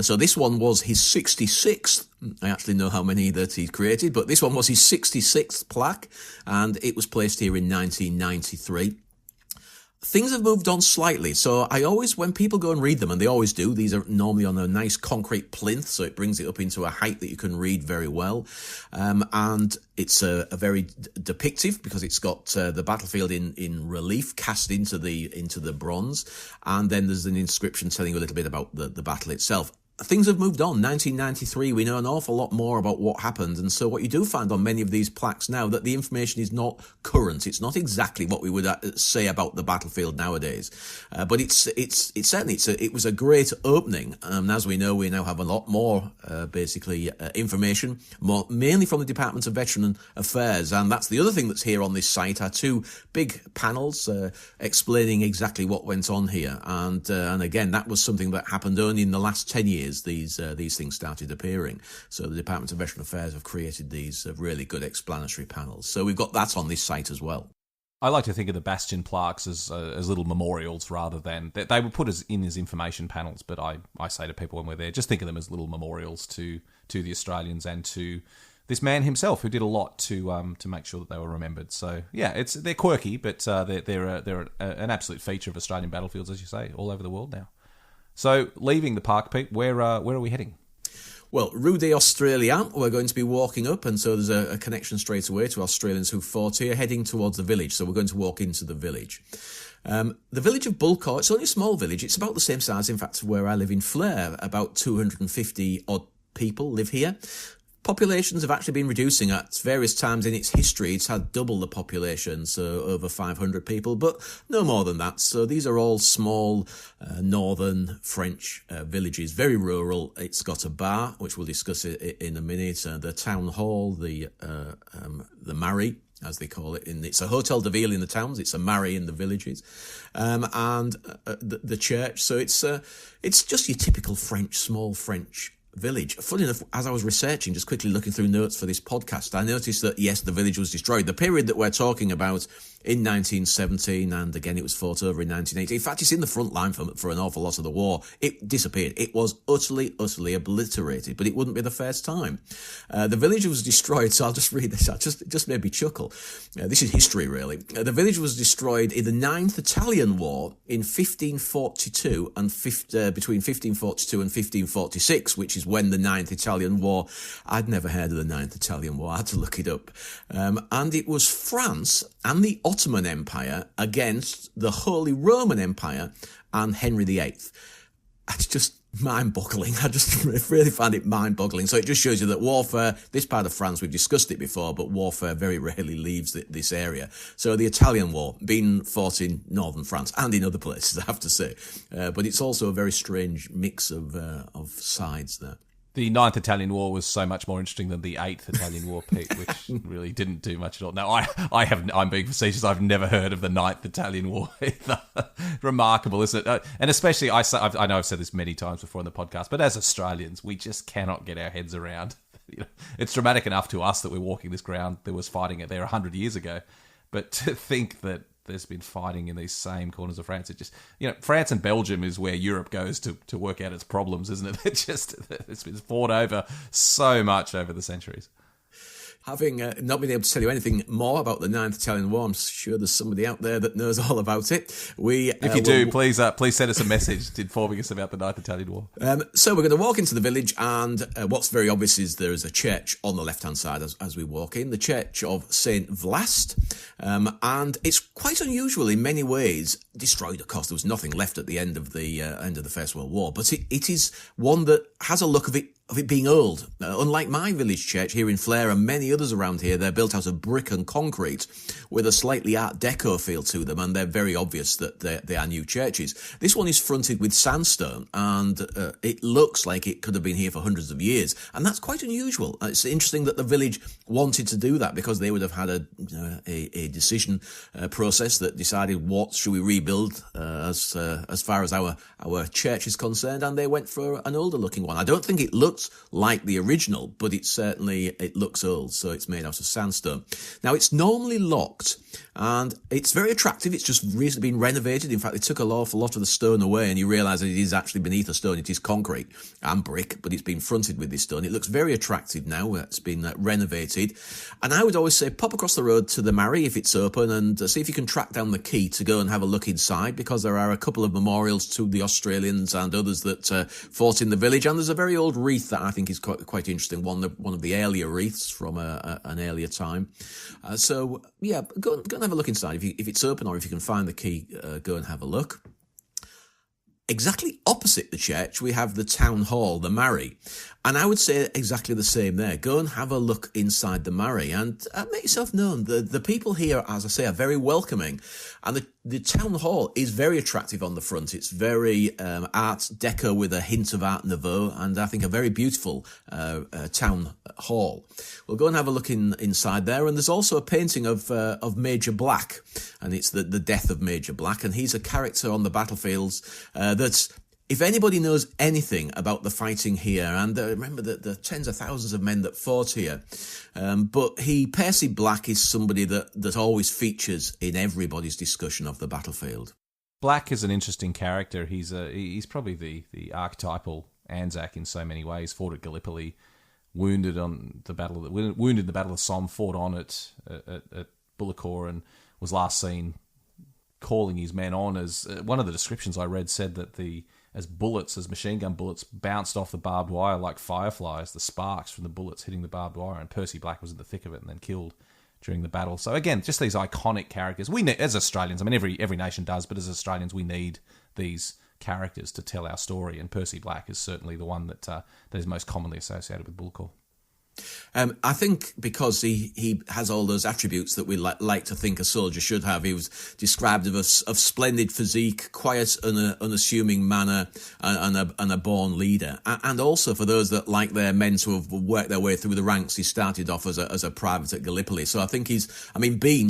So this one was his 66th. I actually know how many that he created, but this one was his 66th plaque, and it was placed here in 1993. Things have moved on slightly, so I always, when people go and read them, and they always do, these are normally on a nice concrete plinth, so it brings it up into a height that you can read very well, and it's a very depictive, because it's got the battlefield in relief cast into the bronze, and then there's an inscription telling you a little bit about the battle itself. Things have moved on. 1993, we know an awful lot more about what happened, and so what you do find on many of these plaques now, that the information is not current. It's not exactly what we would say about the battlefield nowadays, but it was a great opening. As we know, we now have a lot more information, mainly from the Department of Veteran Affairs, and that's the other thing that's here on this site are two big panels explaining exactly what went on here, and again, that was something that happened only in the last 10 years. These things started appearing. So the Department of Veteran Affairs have created these really good explanatory panels. So we've got that on this site as well. I like to think of the Bastion plaques as little memorials rather than... They were put as information panels, but I say to people when we're there, just think of them as little memorials to the Australians and to this man himself, who did a lot to make sure that they were remembered. So yeah, they're quirky, but they're an absolute feature of Australian battlefields, as you say, all over the world now. So, leaving the park, Pete, where are we heading? Well, Rue d'Australia, we're going to be walking up, and so there's a connection straight away to Australians who fought here, heading towards the village. So we're going to walk into the village. The village of Bullecourt, it's only a small village. It's about the same size, in fact, where I live in Flare, about 250 odd people live here. Populations have actually been reducing at various times in its history. It's had double the population, so over 500 people, but no more than that. So these are all small northern French villages, very rural. It's got a bar, which we'll discuss in a minute, the town hall, the mairie, as they call it. It's a hotel de ville in the towns. It's a mairie in the villages, and the church. So it's just your typical small French village. Funny enough, as I was researching, just quickly looking through notes for this podcast, I noticed that, yes, the village was destroyed. The period that we're talking about in 1917, and again, it was fought over in 1980. In fact, it's in the front line for an awful lot of the war. It disappeared. It was utterly obliterated, but it wouldn't be the first time. The village was destroyed, so I'll just read this out. It just made me chuckle. This is history, really. The village was destroyed in the 9th Italian War in 1542 and between 1542 and 1546, which is when the 9th Italian War, I'd never heard of the 9th Italian War, I had to look it up. And it was France and the Ottoman Empire against the Holy Roman Empire and Henry VIII. It's just mind-boggling. I just really find it mind-boggling. So it just shows you that warfare, this part of France, we've discussed it before, but warfare very rarely leaves this area. So the Italian War, being fought in northern France and in other places, I have to say. But it's also a very strange mix of sides there. The 9th Italian War was so much more interesting than the 8th Italian War, Pete, which really didn't do much at all. Now, I'm being facetious. I've never heard of the 9th Italian War either. Remarkable, isn't it? And especially, I know I've said this many times before in the podcast, but as Australians, we just cannot get our heads around. It's dramatic enough to us that we're walking this ground. There was fighting there 100 years ago. But to think that there's been fighting in these same corners of France. It just, France and Belgium is where Europe goes to work out its problems, isn't it? It's been fought over so much over the centuries. Having not been able to tell you anything more about the 9th Italian War, I'm sure there's somebody out there that knows all about it. If you do, please send us a message informing us about the 9th Italian War. So we're going to walk into the village, and what's very obvious is there is a church on the left-hand side as we walk in, the Church of St. Vlast, and it's quite unusual in many ways. Destroyed, of course, there was nothing left at the end of the First World War, but it is one that has a look of it being old. Unlike my village church here in Flare and many others around here, they're built out of brick and concrete with a slightly Art Deco feel to them, and they're very obvious that they are new churches. This one is fronted with sandstone, and it looks like it could have been here for hundreds of years, and that's quite unusual. It's interesting that the village wanted to do that, because they would have had a decision process that decided what should we rebuild as far as our church is concerned, and they went for an older looking one. I don't think it looks like the original, but it looks old, so it's made out of sandstone. Now, it's normally locked, and it's very attractive. It's just recently been renovated. In fact, they took an awful lot of the stone away, and you realise that it is actually beneath a stone. It is concrete and brick, but it's been fronted with this stone. It looks very attractive now. It's been renovated, and I would always say pop across the road to the mairie if it's open, and see if you can track down the key to go and have a look inside, because there are a couple of memorials to the Australians and others that fought in the village, and there's a very old wreath that I think is quite interesting, one of the earlier wreaths from an earlier time. So yeah, go and have a look inside. If it's open, or if you can find the key, go and have a look. Exactly opposite the church, we have the town hall, the mairie. And I would say exactly the same there. Go and have a look inside the mairie and make yourself known. The people here, as I say, are very welcoming. And the town hall is very attractive on the front. It's very Art Deco with a hint of Art Nouveau, and I think a very beautiful town hall. We'll go and have a look inside there. And there's also a painting of Major Black, and it's the death of Major Black. And he's a character on the battlefields that's... If anybody knows anything about the fighting here, and remember the tens of thousands of men that fought here, but Percy Black is somebody that always features in everybody's discussion of the battlefield. Black is an interesting character. He's probably the archetypal Anzac in so many ways. Fought at Gallipoli, wounded in the Battle of the Somme, fought on at Bullecourt, and was last seen calling his men on. As one of the descriptions I read said that as machine gun bullets bounced off the barbed wire like fireflies, the sparks from the bullets hitting the barbed wire, and Percy Black was in the thick of it and then killed during the battle. So again, just these iconic characters. We need, as Australians, I mean every nation does, but as Australians we need these characters to tell our story, and Percy Black is certainly the one that is most commonly associated with Bullecourt. I think because he has all those attributes that we like to think a soldier should have. He was described of splendid physique, quiet and unassuming manner, and a born leader. And also for those that like their men to have worked their way through the ranks, he started off as a private at Gallipoli. So I think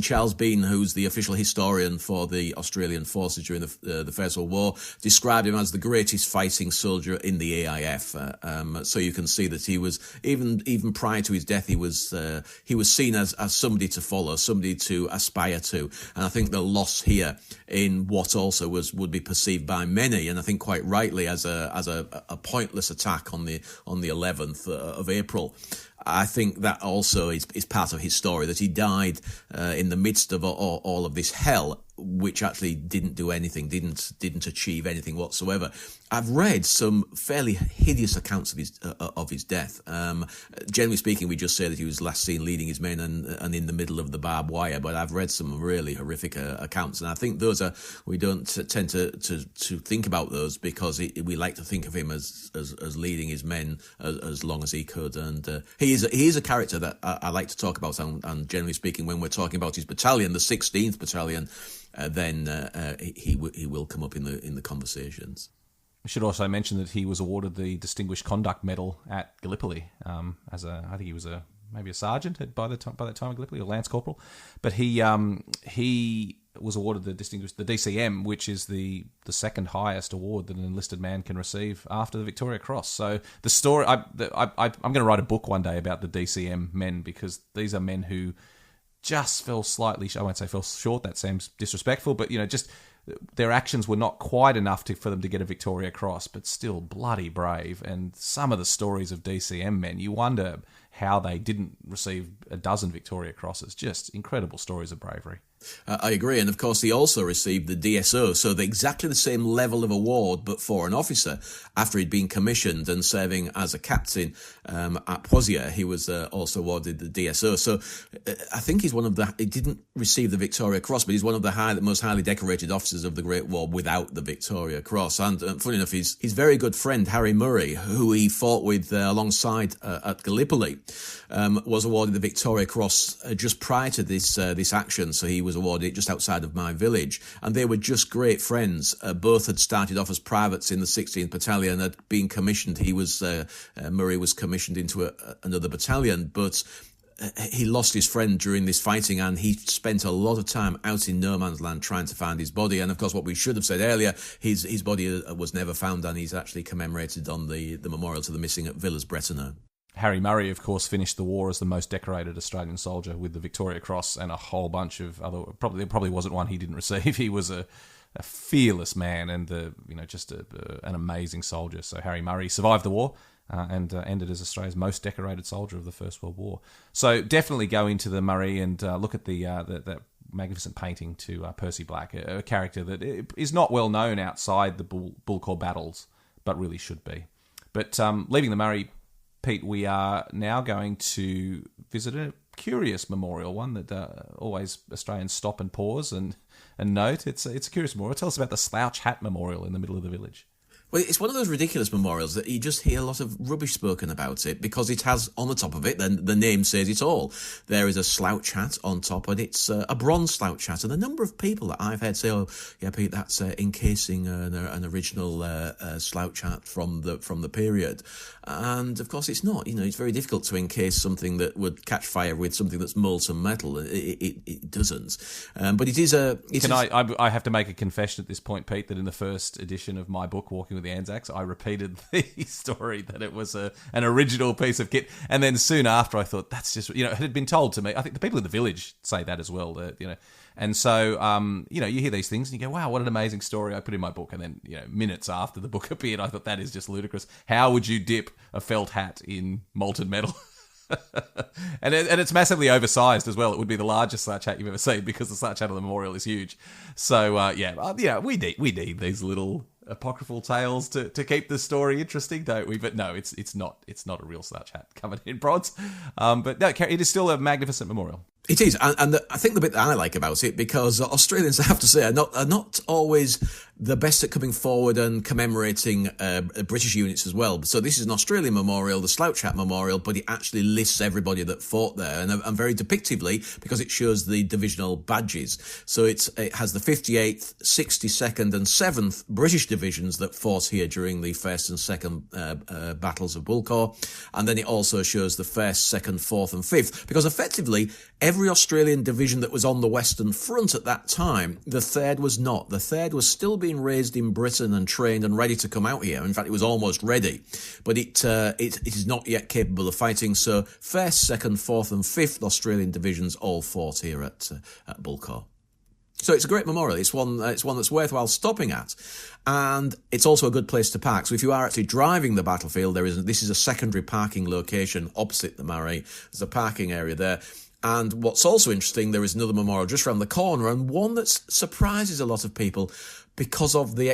Charles Bean, who's the official historian for the Australian forces during the First World War, described him as the greatest fighting soldier in the AIF. So you can see that he was even prior to his death, he was seen as somebody to follow, somebody to aspire to, and I think the loss here in what also would be perceived by many, and I think quite rightly, as a pointless attack on the 11th of April. I think that also is part of his story, that he died in the midst of all of this hell, which actually didn't do anything, didn't achieve anything whatsoever. I've read some fairly hideous accounts of his death. Generally speaking, we just say that he was last seen leading his men and in the middle of the barbed wire, but I've read some really horrific accounts, and I think we don't tend to think about those because we like to think of him as leading his men as long as he could, and he is a character that I like to talk about, and generally speaking, when we're talking about his battalion, the 16th Battalion, then he will come up in the conversations. We should also mention that he was awarded the Distinguished Conduct Medal at Gallipoli I think he was maybe a sergeant by that time at Gallipoli, or lance corporal, but he was awarded the DCM, which is the second highest award that an enlisted man can receive after the Victoria Cross. So the story, I'm going to write a book one day about the DCM men, because these are men who just fell slightly, I won't say fell short, that seems disrespectful, but just their actions were not quite enough for them to get a Victoria Cross, but still bloody brave. And some of the stories of DCM men, you wonder how they didn't receive a dozen Victoria Crosses. Just incredible stories of bravery. I agree, and of course he also received the DSO, so exactly the same level of award, but for an officer. After he'd been commissioned and serving as a captain at Poitiers, he was also awarded the DSO. So I think he didn't receive the Victoria Cross, but he's one of the most highly decorated officers of the Great War without the Victoria Cross. And funny enough, his very good friend Harry Murray, who he fought with alongside at Gallipoli, was awarded the Victoria Cross just prior to this action. So he was awarded it just outside of my village, and they were just great friends. Both had started off as privates in the 16th Battalion, had been commissioned. Murray was commissioned into another battalion, but he lost his friend during this fighting, and he spent a lot of time out in no man's land trying to find his body. And of course, what we should have said earlier, his body was never found, and he's actually commemorated on the memorial to the missing at Villers-Bretonneux. Harry Murray, of course, finished the war as the most decorated Australian soldier with the Victoria Cross and a whole bunch of other. There probably wasn't one he didn't receive. He was a fearless man and an amazing soldier. So Harry Murray survived the war and ended as Australia's most decorated soldier of the First World War. So definitely go into the Murray and look at the magnificent painting to Percy Black, a character that is not well known outside the Bullecourt battles, but really should be. But leaving the Murray, Pete, we are now going to visit a curious memorial, one that always Australians stop and pause and note. It's a curious memorial. Tell us about the Slouch Hat Memorial in the middle of the village. Well, it's one of those ridiculous memorials that you just hear a lot of rubbish spoken about it, because it has on the top of it, the name says it all. There is a slouch hat on top, and it's a bronze slouch hat. And a number of people that I've heard say, "Oh, yeah, Pete, that's encasing an original slouch hat from the period." And of course, it's not. It's very difficult to encase something that would catch fire with something that's molten metal. It doesn't. But it is a. I have to make a confession at this point, Pete, that in the first edition of my book, Walking with the Anzacs, I repeated the story that it was an original piece of kit, and then soon after I thought that's just it had been told to me. I think the people in the village say that as well. And so you hear these things and you go, wow, what an amazing story I put in my book, and then minutes after the book appeared, I thought that is just ludicrous. How would you dip a felt hat in molten metal? and it's massively oversized as well. It would be the largest slouch hat you've ever seen, because the slouch hat of the memorial is huge. So we need these little apocryphal tales to keep the story interesting, don't we? But no, it's not a real slouch hat covered in bronze. But no, it is still a magnificent memorial. It is, and I think the bit that I like about it, because Australians, I have to say, are not always the best at coming forward and commemorating British units as well. So this is an Australian memorial, the Slouch Hat Memorial, but it actually lists everybody that fought there, and very depictively, because it shows the divisional badges. So it has the 58th, 62nd and 7th British divisions that fought here during the 1st and 2nd battles of Bullecourt, and then it also shows the 1st, 2nd, 4th and 5th, because effectively every Australian division that was on the Western Front at that time, the 3rd was not. The 3rd was still being raised in Britain and trained and ready to come out here. In fact, it was almost ready, but it is not yet capable of fighting. So 1st, 2nd, 4th and 5th Australian divisions all fought here at Bullecourt. So it's a great memorial. It's one that's worthwhile stopping at, and it's also a good place to park. So if you are actually driving the battlefield, this is a secondary parking location opposite the Murray. There's a parking area there. And what's also interesting, there is another memorial just around the corner, and one that surprises a lot of people because of the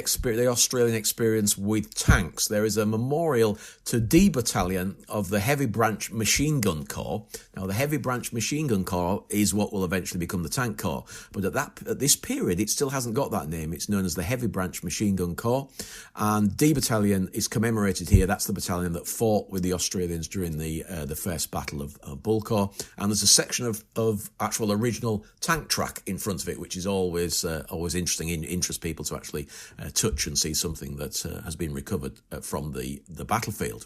Australian experience with tanks. There is a memorial to D Battalion of the Heavy Branch Machine Gun Corps. Now, the Heavy Branch Machine Gun Corps is what will eventually become the Tank Corps, but at this period, it still hasn't got that name. It's known as the Heavy Branch Machine Gun Corps, and D Battalion is commemorated here. That's the battalion that fought with the Australians during the first battle of Bullecourt, and there's a section of actual original tank track in front of it, which is always interesting, interests people to actually touch and see something that has been recovered from the battlefield.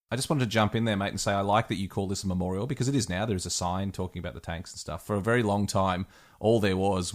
I just wanted to jump in there, mate, and say I like that you call this a memorial, because it is now. There's a sign talking about the tanks and stuff. For a very long time, all there was,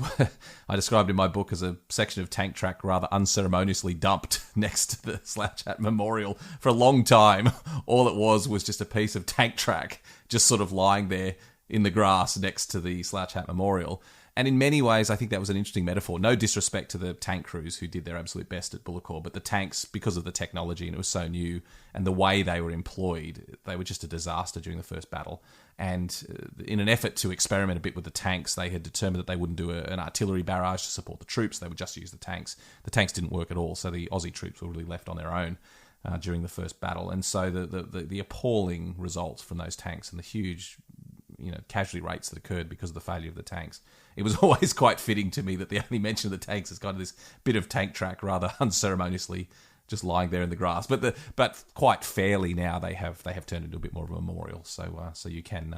I described in my book as a section of tank track rather unceremoniously dumped next to the Slouch Hat Memorial. For a long time, all it was just a piece of tank track just sort of lying there in the grass next to the Slouch Hat Memorial. And in many ways, I think that was an interesting metaphor. No disrespect to the tank crews who did their absolute best at Bullecourt, but the tanks, because of the technology, and it was so new, and the way they were employed, they were just a disaster during the first battle. And in an effort to experiment a bit with the tanks, they had determined that they wouldn't do an artillery barrage to support the troops. They would just use the tanks. The tanks didn't work at all, so the Aussie troops were really left on their own during the first battle. And so the appalling results from those tanks and the huge casualty rates that occurred because of the failure of the tanks. It was always quite fitting to me that the only mention of the tanks is kind of this bit of tank track rather unceremoniously just lying there in the grass. But quite fairly now they have turned into a bit more of a memorial. So you can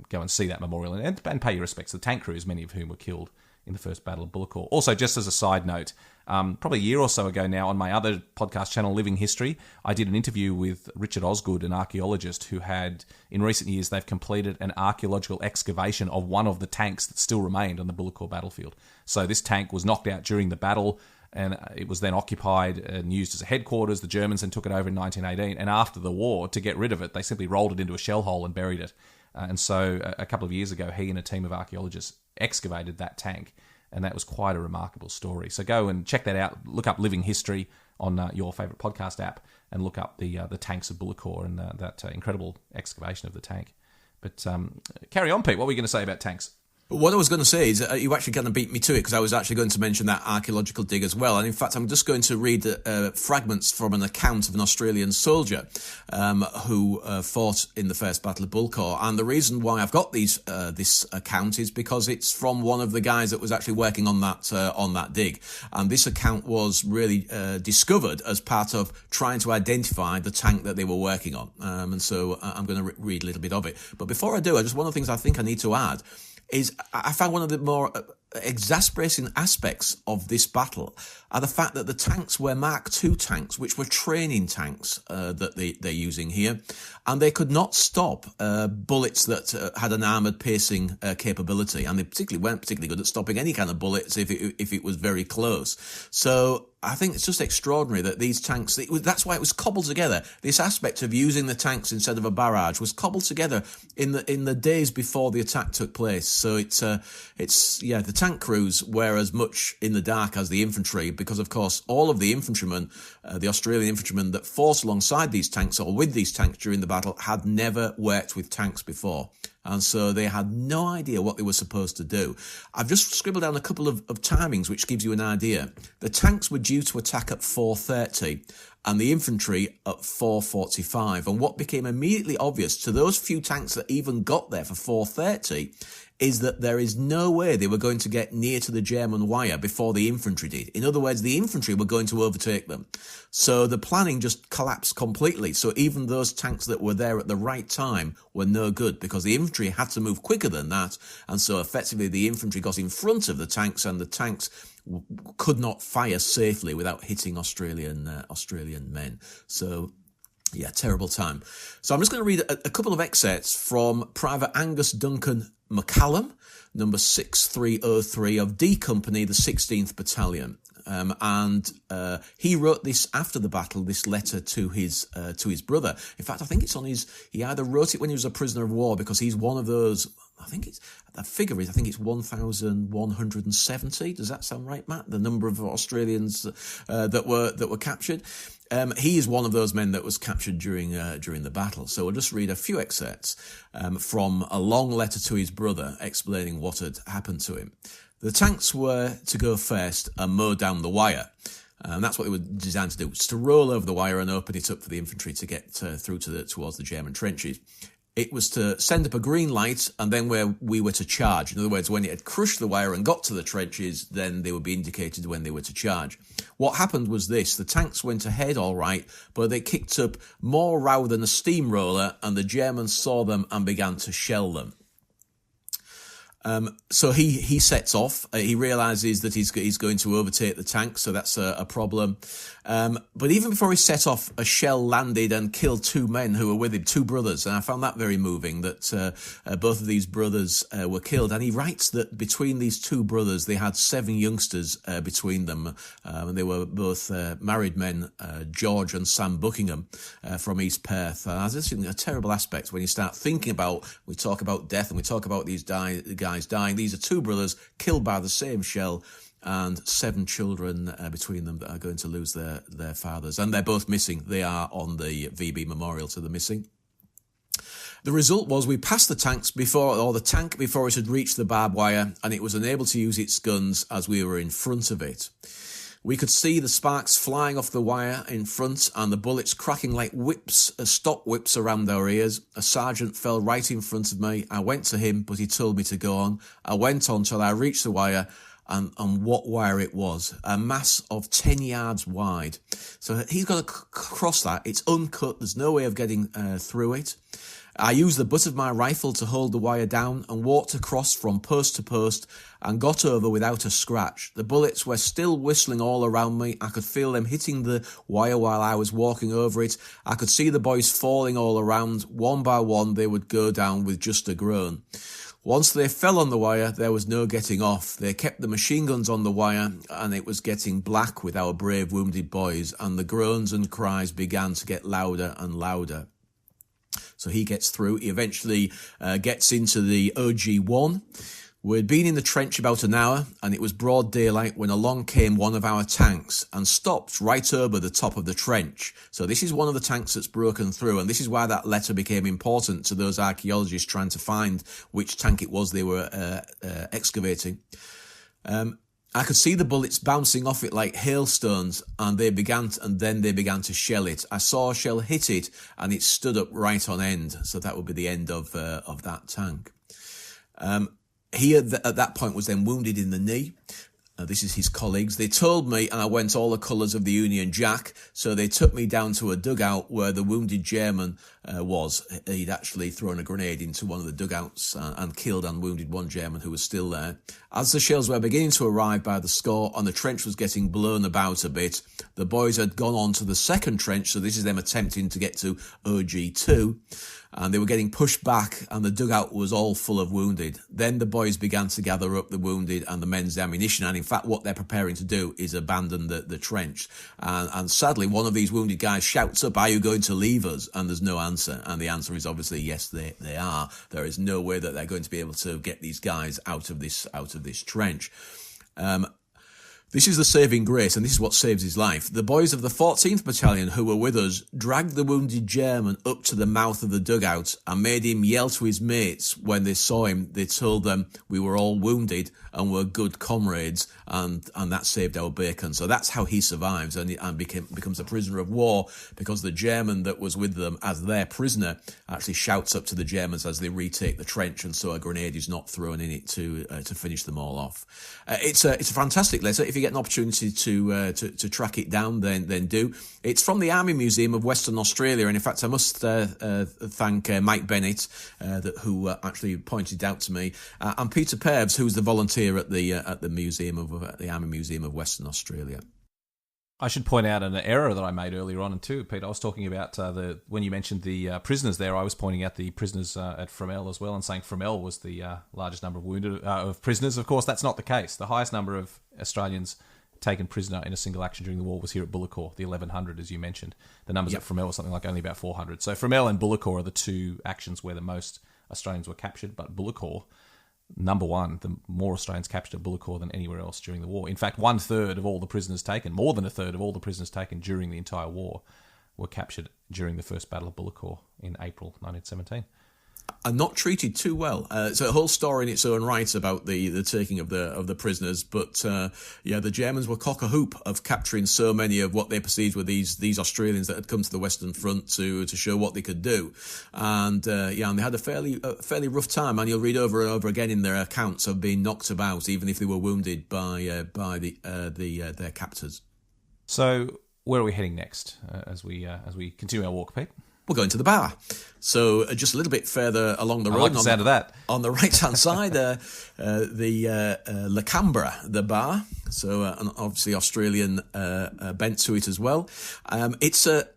go and see that memorial and pay your respects to the tank crews, many of whom were killed in the first Battle of Bullecourt. Also, just as a side note, probably a year or so ago now on my other podcast channel, Living History, I did an interview with Richard Osgood, an archaeologist who had, in recent years, they've completed an archaeological excavation of one of the tanks that still remained on the Bullecourt battlefield. So this tank was knocked out during the battle, and it was then occupied and used as a headquarters. The Germans then took it over in 1918, and after the war, to get rid of it, they simply rolled it into a shell hole and buried it. And so a couple of years ago, he and a team of archaeologists excavated that tank, and that was quite a remarkable story. So go and check that out. Look up Living History on your favourite podcast app and look up the tanks of Bullecourt and that incredible excavation of the tank. But carry on, Pete. What were you going to say about tanks? What I was going to say is you actually kind of beat me to it, because I was actually going to mention that archaeological dig as well. And in fact, I'm just going to read fragments from an account of an Australian soldier who fought in the first Battle of Bullecourt. And the reason why I've got this account is because it's from one of the guys that was actually working on that dig. And this account was really discovered as part of trying to identify the tank that they were working on. And so I'm going to read a little bit of it. But before I do, one of the things I think I need to add is I found one of the more exasperating aspects of this battle are the fact that the tanks were Mark II tanks, which were training tanks that they're using here, and they could not stop bullets that had an armoured piercing capability, and they weren't particularly good at stopping any kind of bullets if it was very close. So I think it's just extraordinary that these tanks, that's why it was cobbled together. This aspect of using the tanks instead of a barrage was cobbled together in the days before the attack took place. So the tank crews were as much in the dark as the infantry, because of course all of the infantrymen, the Australian infantrymen that fought alongside these tanks or with these tanks during the battle, had never worked with tanks before. And so they had no idea what they were supposed to do. I've just scribbled down a couple of timings, which gives you an idea. The tanks were due to attack at 4:30 and the infantry at 4:45. And what became immediately obvious to those few tanks that even got there for 4:30 is that there is no way they were going to get near to the German wire before the infantry did. In other words, the infantry were going to overtake them. So the planning just collapsed completely. So even those tanks that were there at the right time were no good, because the infantry had to move quicker than that. And so effectively the infantry got in front of the tanks, and the tanks could not fire safely without hitting Australian men. So yeah, terrible time. So I'm just going to read a couple of excerpts from Private Angus Duncan McLachlan, number 6303 of D Company, the 16th Battalion. And he wrote this after the battle, this letter to his brother. In fact, I think it's on he either wrote it when he was a prisoner of war, because he's one of those, I think it's 1,170. Does that sound right, Matt? The number of Australians that were captured. He is one of those men that was captured during the battle. So we'll just read a few excerpts from a long letter to his brother explaining what had happened to him. The tanks were to go first and mow down the wire. And that's what they were designed to do, was to roll over the wire and open it up for the infantry to get through towards the German trenches. It was to send up a green light, and then where we were to charge. In other words, when it had crushed the wire and got to the trenches, then they would be indicated when they were to charge. What happened was this: the tanks went ahead all right, but they kicked up more row than a steamroller, and the Germans saw them and began to shell them. So he sets off. He realises that he's going to overtake the tank, so that's a problem. But even before he set off, a shell landed and killed two men who were with him, two brothers. And I found that very moving, that both of these brothers were killed. And he writes that between these two brothers, they had 7 youngsters between them. And they were both married men, George and Sam Buckingham from East Perth. I just think a terrible aspect when you start thinking about, we talk about death and we talk about these guys dying. These are two brothers killed by the same shell, and 7 children between them that are going to lose their fathers. And they're both missing. They are on the VB memorial to the missing. The result was we passed the tank before it had reached the barbed wire, and it was unable to use its guns as we were in front of it. We could see the sparks flying off the wire in front and the bullets cracking like whips, stop whips around our ears. A sergeant fell right in front of me. I went to him, but he told me to go on. I went on till I reached the wire, and what wire it was. A mass of 10 yards wide. So he's got to cross that. It's uncut. There's no way of getting through it. I used the butt of my rifle to hold the wire down and walked across from post to post and got over without a scratch. The bullets were still whistling all around me. I could feel them hitting the wire while I was walking over it. I could see the boys falling all around. One by one, they would go down with just a groan. Once they fell on the wire, there was no getting off. They kept the machine guns on the wire, and it was getting black with our brave wounded boys, and the groans and cries began to get louder and louder. So he gets through. He eventually gets into the OG1. We'd been in the trench about an hour, and it was broad daylight when along came one of our tanks and stopped right over the top of the trench. So this is one of the tanks that's broken through, and this is why that letter became important to those archaeologists trying to find which tank it was they were excavating. I could see the bullets bouncing off it like hailstones, and then they began to shell it. I saw a shell hit it, and it stood up right on end. So that would be the end of that tank. He at that point was then wounded in the knee. This is his colleagues. They told me, and I went all the colours of the Union Jack, so they took me down to a dugout where the wounded German was. He'd actually thrown a grenade into one of the dugouts and killed and wounded one German who was still there. As the shells were beginning to arrive by the score and the trench was getting blown about a bit, the boys had gone on to the second trench, so this is them attempting to get to OG2. And they were getting pushed back, and the dugout was all full of wounded. Then the boys began to gather up the wounded and the men's ammunition, and in fact what they're preparing to do is abandon the trench. And sadly, one of these wounded guys shouts up, "Are you going to leave us?" And there's no answer, and the answer is obviously yes, they are. There is no way that they're going to be able to get these guys out of this trench. This is the saving grace, and this is what saves his life. The boys of the 14th Battalion who were with us dragged the wounded German up to the mouth of the dugout and made him yell to his mates when they saw him. They told them we were all wounded and were good comrades, and that saved our bacon. So that's how he survives and becomes a prisoner of war, because the German that was with them as their prisoner actually shouts up to the Germans as they retake the trench, and so a grenade is not thrown in it to finish them all off. It's a fantastic letter. If you get an opportunity to track it down, then do. It's from the Army Museum of Western Australia, and in fact I must thank Mike Bennett who actually pointed out to me, and Peter Perbs, who's the volunteer at the museum of the Army Museum of Western Australia. I should point out an error that I made earlier on too, Pete. I was talking about when you mentioned the prisoners there, I was pointing out the prisoners at Fromelles as well, and saying Fromelles was the largest number of wounded of prisoners. Of course, that's not the case. The highest number of Australians taken prisoner in a single action during the war was here at Bullecourt, the 1,100, as you mentioned. The numbers at Fromelles were something like only about 400. So Fromelles and Bullecourt are the two actions where the most Australians were captured, but Bullecourt, number one, the more Australians captured at Bullecourt than anywhere else during the war. In fact, 1/3 of all the prisoners taken, more than 1/3 of all the prisoners taken during the entire war, were captured during the First Battle of Bullecourt in April 1917. And not treated too well. It's a whole story in its own right about the taking of the prisoners, but the Germans were cock a hoop of capturing so many of what they perceived were these Australians that had come to the Western Front to show what they could do, and they had a fairly rough time. And you'll read over and over again in their accounts of being knocked about, even if they were wounded by their captors. So where are we heading next as we continue our walk, Pete? We're going to the bar. So just a little bit further along the road. I like the sound of that. On the right-hand side, the La Cambra, the bar. So and obviously Australian bent to it as well. It's a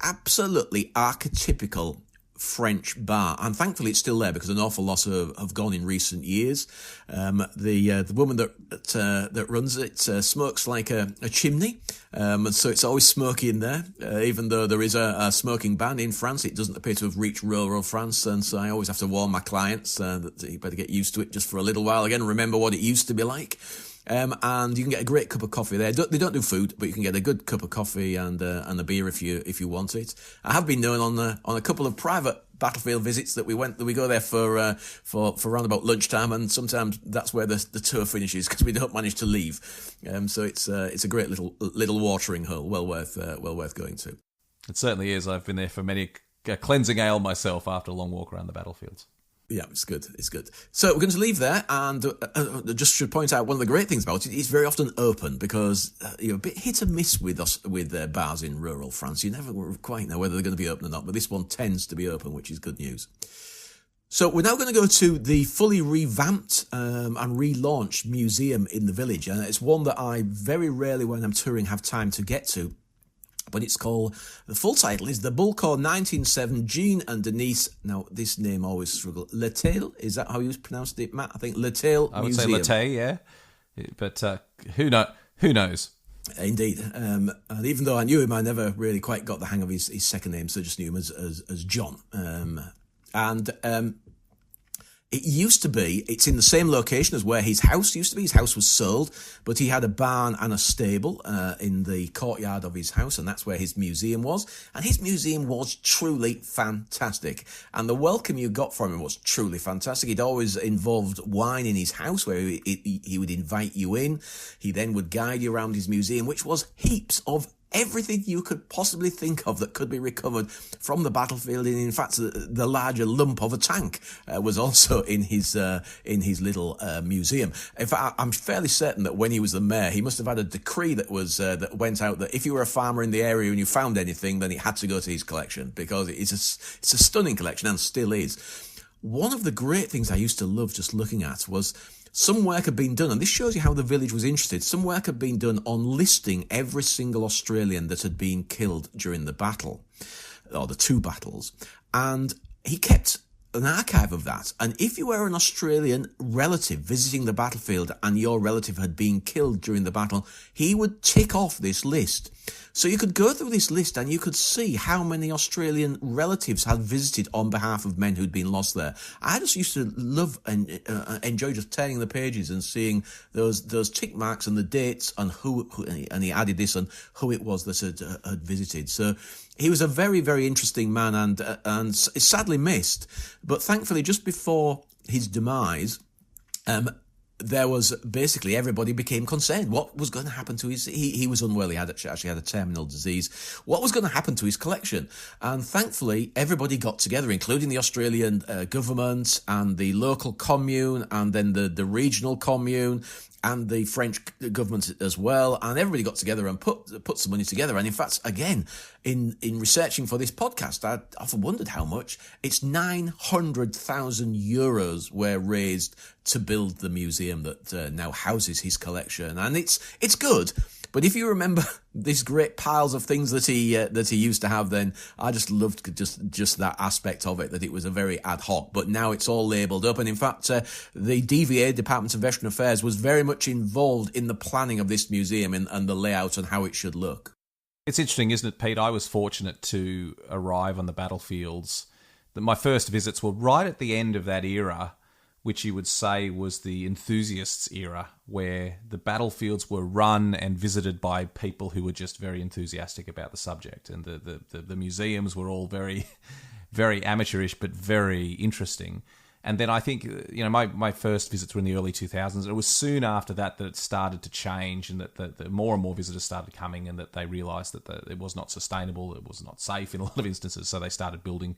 absolutely archetypical French bar, and thankfully it's still there because an awful lot have gone in recent years. The woman that runs it smokes like a chimney, and so it's always smoky in there. Even though there is a smoking ban in France, it doesn't appear to have reached rural France, and so I always have to warn my clients that you better get used to it just for a little while again. Remember what it used to be like. And you can get a great cup of coffee there. They don't do food, but you can get a good cup of coffee and a beer if you want it. I have been known on a couple of private battlefield visits that we go there for around about lunchtime, and sometimes that's where the tour finishes because we don't manage to leave. So it's a great little watering hole, well worth going to. It certainly is. I've been there for many a cleansing ale myself after a long walk around the battlefields. Yeah, it's good. So we're going to leave there, and just should point out one of the great things about it, it's very often open, because you're a bit hit and miss with bars in rural France. You never quite know whether they're going to be open or not, but this one tends to be open, which is good news. So we're now going to go to the fully revamped and relaunched museum in the village, and it's one that I very rarely, when I'm touring, have time to get to. But it's called, the full title is the Bullecourt 1907 Jean and Denise, now this name always struggle, Letail, is that how you pronounced it, Matt? I think Letail I would Museum. say Letail, yeah. But who knows? Indeed. And even though I knew him, I never really quite got the hang of his second name, so just knew him as John. It used to be, it's in the same location as where his house used to be. His house was sold, but he had a barn and a stable in the courtyard of his house, and that's where his museum was. And his museum was truly fantastic. And the welcome you got from him was truly fantastic. It always involved wine in his house, where he would invite you in. He then would guide you around his museum, which was heaps of everything you could possibly think of that could be recovered from the battlefield. And in fact, the larger lump of a tank was also in his little museum. In fact, I'm fairly certain that when he was the mayor, he must have had a decree that went out that if you were a farmer in the area and you found anything, then it had to go to his collection, because it's a stunning collection and still is. One of the great things I used to love just looking at was some work had been done, and this shows you how the village was interested. Some work had been done on listing every single Australian that had been killed during the battle, or the two battles. And he kept an archive of that. And if you were an Australian relative visiting the battlefield and your relative had been killed during the battle, he would tick off this list. So you could go through this list and you could see how many Australian relatives had visited on behalf of men who'd been lost there. I just used to love and enjoy just turning the pages and seeing those tick marks and the dates and who and he added this and who it was that had visited. So he was a very, very interesting man and sadly missed. But thankfully, just before his demise, there was basically everybody became concerned. What was going to happen to his... He was unwell. He actually had a terminal disease. What was going to happen to his collection? And thankfully, everybody got together, including the Australian government and the local commune and then the regional commune and the French government as well, and everybody got together and put some money together. And in fact, again, in researching for this podcast, I often wondered how much. It's 900,000 euros were raised to build the museum that now houses his collection, and it's good. But if you remember these great piles of things that he used to have, then I just loved just that aspect of it, that it was a very ad hoc. But now it's all labelled up. And in fact, the DVA, Department of Veteran Affairs, was very much involved in the planning of this museum and the layout and how it should look. It's interesting, isn't it, Pete? I was fortunate to arrive on the battlefields. My first visits were right at the end of that era, which you would say was the enthusiasts era, where the battlefields were run and visited by people who were just very enthusiastic about the subject. And the museums were all very, very amateurish, but very interesting. And then I think, my first visits were in the early 2000s. It was soon after that it started to change, and that the more and more visitors started coming, and that they realised that it was not sustainable, it was not safe in a lot of instances, so they started building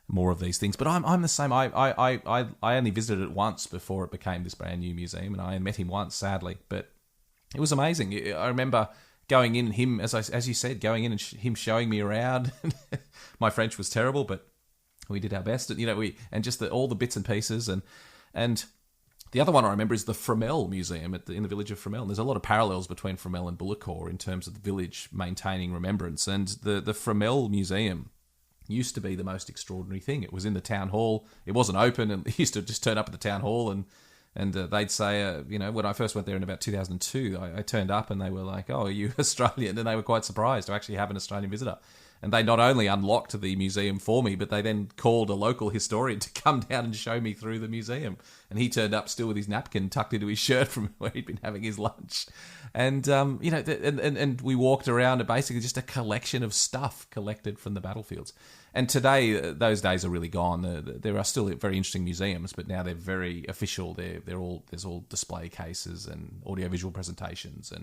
more of these things. But I'm the same. I only visited it once before it became this brand new museum, and I met him once, sadly. But it was amazing. I remember going in, him, as you said, going in and him showing me around. My French was terrible, but we did our best. And just all the bits and pieces. And the other one I remember is the Fromelles Museum in the village of Fromelles. And there's a lot of parallels between Fromelles and Bullecourt in terms of the village maintaining remembrance. And the Fromelles Museum used to be the most extraordinary thing. It was in the town hall. It wasn't open, and it used to just turn up at the town hall, and they'd say, when I first went there in about 2002, I turned up and they were like, "Oh, are you Australian?" And they were quite surprised to actually have an Australian visitor. And they not only unlocked the museum for me, but they then called a local historian to come down and show me through the museum. And he turned up still with his napkin tucked into his shirt from where he'd been having his lunch. And, and we walked around at basically just a collection of stuff collected from the battlefields. And today, those days are really gone. There are still very interesting museums, but now they're very official. There's all display cases and audiovisual presentations,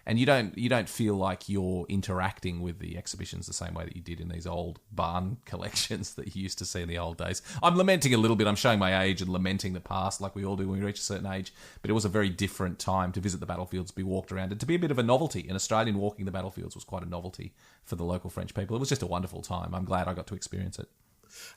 and you don't feel like you're interacting with the exhibitions the same way that you did in these old barn collections that you used to see in the old days. I'm lamenting a little bit. I'm showing my age and lamenting the past like we all do when we reach a certain age. But it was a very different time to visit the battlefields, be walked around, and to be a bit of a novelty. An Australian walking the battlefields was quite a novelty for the local French people. It was just a wonderful time. I'm glad I got to experience it.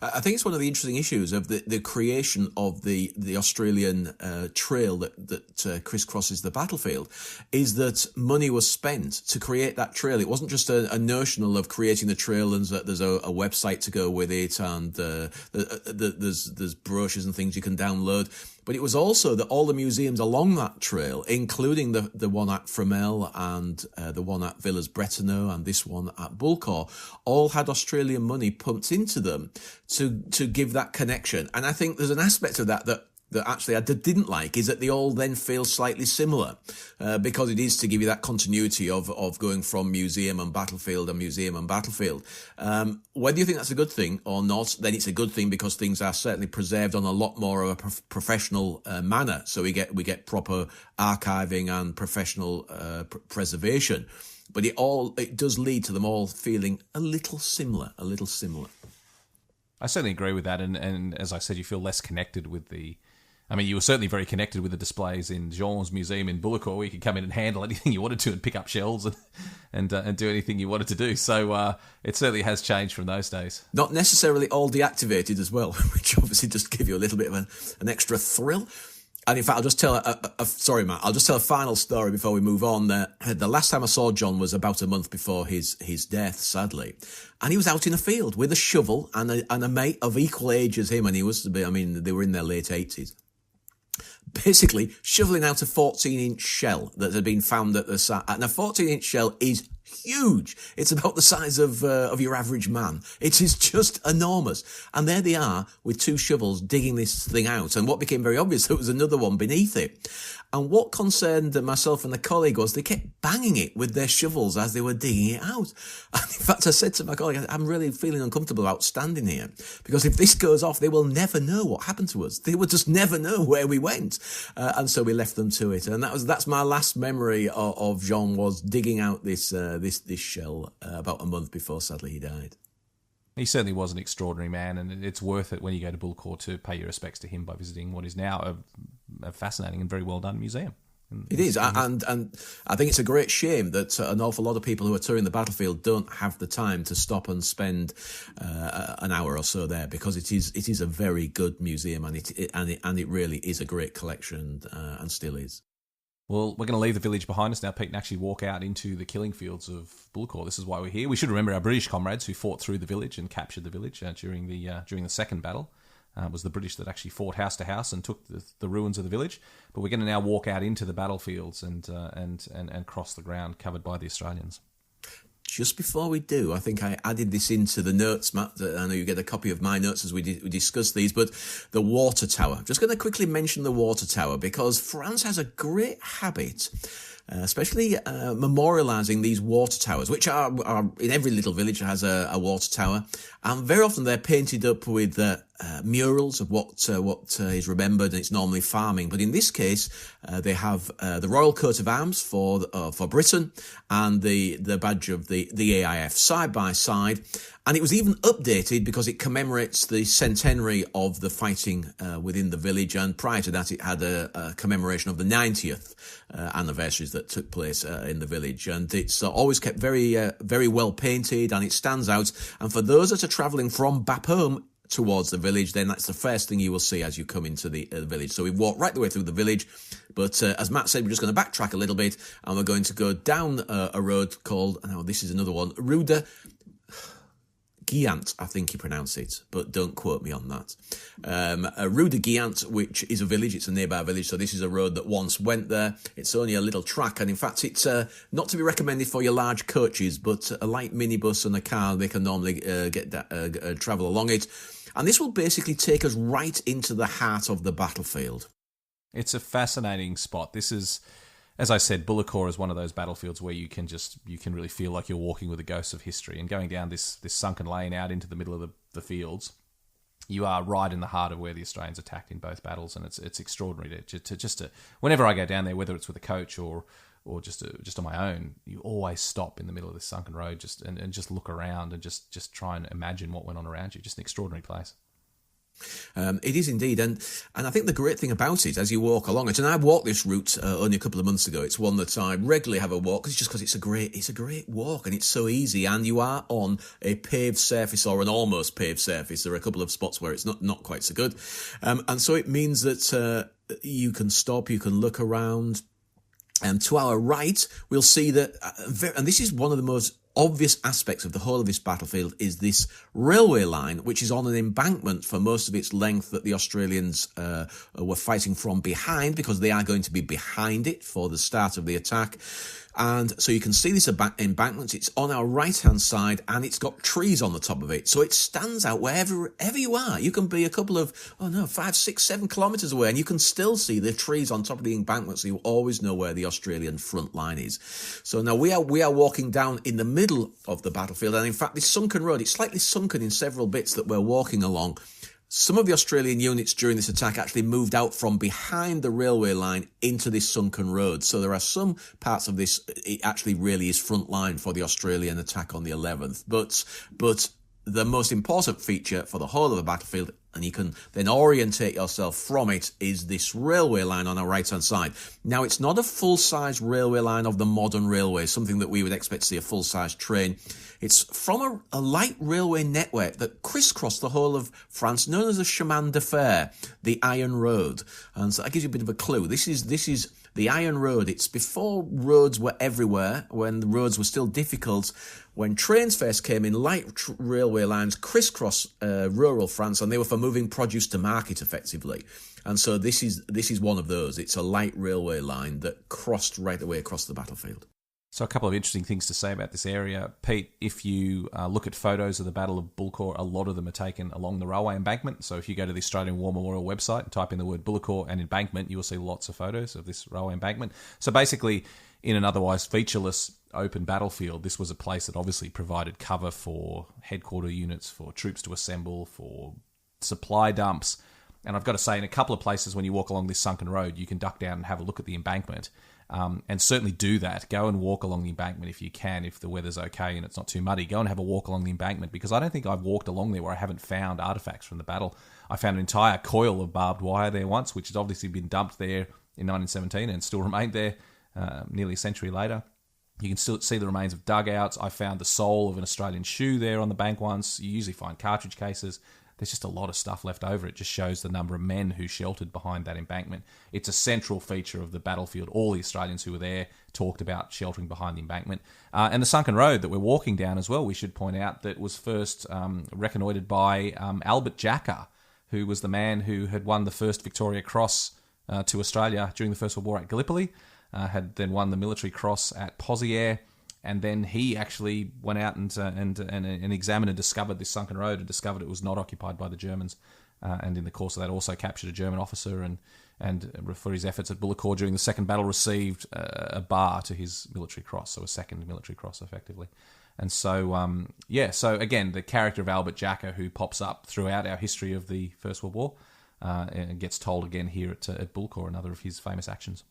I think it's one of the interesting issues of the creation of the Australian trail that crisscrosses the battlefield, is that money was spent to create that trail. It wasn't just a notional of creating the trail and that there's a website to go with it, and there's brochures and things you can download. But it was also that all the museums along that trail, including the one at Fromelles and the one at Villers-Bretonneux and this one at Bullecourt, all had Australian money pumped into them to give that connection. And I think there's an aspect of that actually I didn't like, is that they all then feel slightly similar, because it is to give you that continuity of going from museum and battlefield and museum and battlefield. Whether you think that's a good thing or not, then it's a good thing, because things are certainly preserved on a lot more of a professional manner. So we get proper archiving and professional preservation. But it does lead to them all feeling a little similar. I certainly agree with that, and as I said, you feel less connected with you were certainly very connected with the displays in Jean's museum in Bullecourt, where you could come in and handle anything you wanted to and pick up shells and do anything you wanted to do. So it certainly has changed from those days. Not necessarily all deactivated as well, which obviously just give you a little bit of an extra thrill. And in fact, I'll just tell sorry, Matt, I'll just tell a final story before we move on. The last time I saw John was about a month before his death, sadly. And he was out in a field with a shovel and a mate of equal age as him. And he was, I mean, they were in their late 80s. Basically, shoveling out a 14-inch shell that had been found at the site. And a 14-inch shell is huge. It's about the size of your average man. It is just enormous. And there they are with two shovels digging this thing out. And what became very obvious, there was another one beneath it. And what concerned myself and the colleague was they kept banging it with their shovels as they were digging it out. And in fact, I said to my colleague, I'm really feeling uncomfortable about standing here, because if this goes off, they will never know what happened to us. They will just never know where we went. And so we left them to it. And that's my last memory of Jean, was digging out this shell about a month before, sadly, he died. He certainly was an extraordinary man, and it's worth it when you go to Bullecourt to pay your respects to him by visiting what is now a fascinating and very well done museum. It is, and I think it's a great shame that an awful lot of people who are touring the battlefield don't have the time to stop and spend an hour or so there, because it is a very good museum, and it really is a great collection, and still is. Well, we're going to leave the village behind us now, Pete, and actually walk out into the killing fields of Bullecourt. This is why we're here. We should remember our British comrades who fought through the village and captured the village during the second battle. It was the British that actually fought house to house and took the ruins of the village. But we're going to now walk out into the battlefields and cross the ground covered by the Australians. Just before we do, I think I added this into the notes, Matt. I know you get a copy of my notes as we discuss these, but the water tower. I'm just going to quickly mention the water tower, because France has a great habit, especially memorialising these water towers, which are in every little village has a water tower, and very often they're painted up with murals of what is remembered, and it's normally farming. But in this case, they have the royal coat of arms for Britain and the badge of the AIF side by side. And it was even updated because it commemorates the centenary of the fighting within the village. And prior to that, it had a commemoration of the 90th anniversaries that took place in the village. And it's always kept very, very well painted, and it stands out. And for those that are travelling from Bapaume towards the village, then that's the first thing you will see as you come into the village. So we've walked right the way through the village, but as Matt said, we're just going to backtrack a little bit, and we're going to go down a road called, this is another one, Rue de Guiant, I think you pronounce it, but don't quote me on that. Rue de Guiant, which is a village, it's a nearby village, so this is a road that once went there. It's only a little track, and in fact, it's not to be recommended for your large coaches, but a light minibus and a car, they can normally travel along it. And this will basically take us right into the heart of the battlefield. It's a fascinating spot. This is, as I said, Bullecourt is one of those battlefields where you can really feel like you're walking with the ghosts of history. And going down this sunken lane out into the middle of the fields, you are right in the heart of where the Australians attacked in both battles, and it's extraordinary to whenever I go down there, whether it's with a coach or just on my own, you always stop in the middle of this sunken road and just look around and just try and imagine what went on around you. Just an extraordinary place. It is indeed, and I think the great thing about it, as you walk along it, and I walked this route only a couple of months ago. It's one that I regularly have a walk, because it's a great walk, and it's so easy, and you are on a paved surface, or an almost paved surface. There are a couple of spots where it's not quite so good, and so it means that you can stop, you can look around. And to our right, we'll see that, and this is one of the most obvious aspects of the whole of this battlefield, is this railway line, which is on an embankment for most of its length that the Australians were fighting from behind, because they are going to be behind it for the start of the attack. And so you can see this embankment. It's on our right-hand side, and it's got trees on the top of it. So it stands out wherever you are. You can be a couple of, 5, 6, 7 kilometres away, and you can still see the trees on top of the embankment, so you always know where the Australian front line is. So now we are walking down in the middle of the battlefield, and in fact, this sunken road, it's slightly sunken in several bits that we're walking along. Some of the Australian units during this attack actually moved out from behind the railway line into this sunken road. So there are some parts of this, it actually really is front line for the Australian attack on the 11th. But the most important feature for the whole of the battlefield and you can then orientate yourself from it, is this railway line on our right-hand side. Now, it's not a full-size railway line of the modern railway, something that we would expect to see a full-size train. It's from a light railway network that crisscrossed the whole of France, known as the chemin de fer, the Iron Road. And so that gives you a bit of a clue. This is the Iron Road. It's before roads were everywhere, when the roads were still difficult. When trains first came in, light railway lines crisscross rural France, and they were for moving produce to market effectively. And so this is one of those. It's a light railway line that crossed right the way across the battlefield. So a couple of interesting things to say about this area. Pete, if you look at photos of the Battle of Bullecourt, a lot of them are taken along the railway embankment. So if you go to the Australian War Memorial website and type in the word Bullecourt and embankment, you will see lots of photos of this railway embankment. So basically, in an otherwise featureless open battlefield, this was a place that obviously provided cover for headquarter units, for troops to assemble, for supply dumps. And I've got to say, in a couple of places when you walk along this sunken road, you can duck down and have a look at the embankment. And certainly do that. Go and walk along the embankment if you can, if the weather's okay and it's not too muddy. Go and have a walk along the embankment, because I don't think I've walked along there where I haven't found artefacts from the battle. I found an entire coil of barbed wire there once, which has obviously been dumped there in 1917 and still remained there nearly a century later. You can still see the remains of dugouts. I found the sole of an Australian shoe there on the bank once. You usually find cartridge cases. There's just a lot of stuff left over. It just shows the number of men who sheltered behind that embankment. It's a central feature of the battlefield. All the Australians who were there talked about sheltering behind the embankment. And the sunken road that we're walking down as well, we should point out, that was first reconnoitred by Albert Jacka, who was the man who had won the first Victoria Cross to Australia during the First World War at Gallipoli, had then won the Military Cross at Pozières. And then he actually went out and examined and discovered this sunken road, and discovered it was not occupied by the Germans. And in the course of that, also captured a German officer, and for his efforts at Bullecourt during the second battle, received a bar to his military cross, so a second military cross, effectively. And so, so again, the character of Albert Jacka, who pops up throughout our history of the First World War, and gets told again here at Bullecourt, another of his famous actions.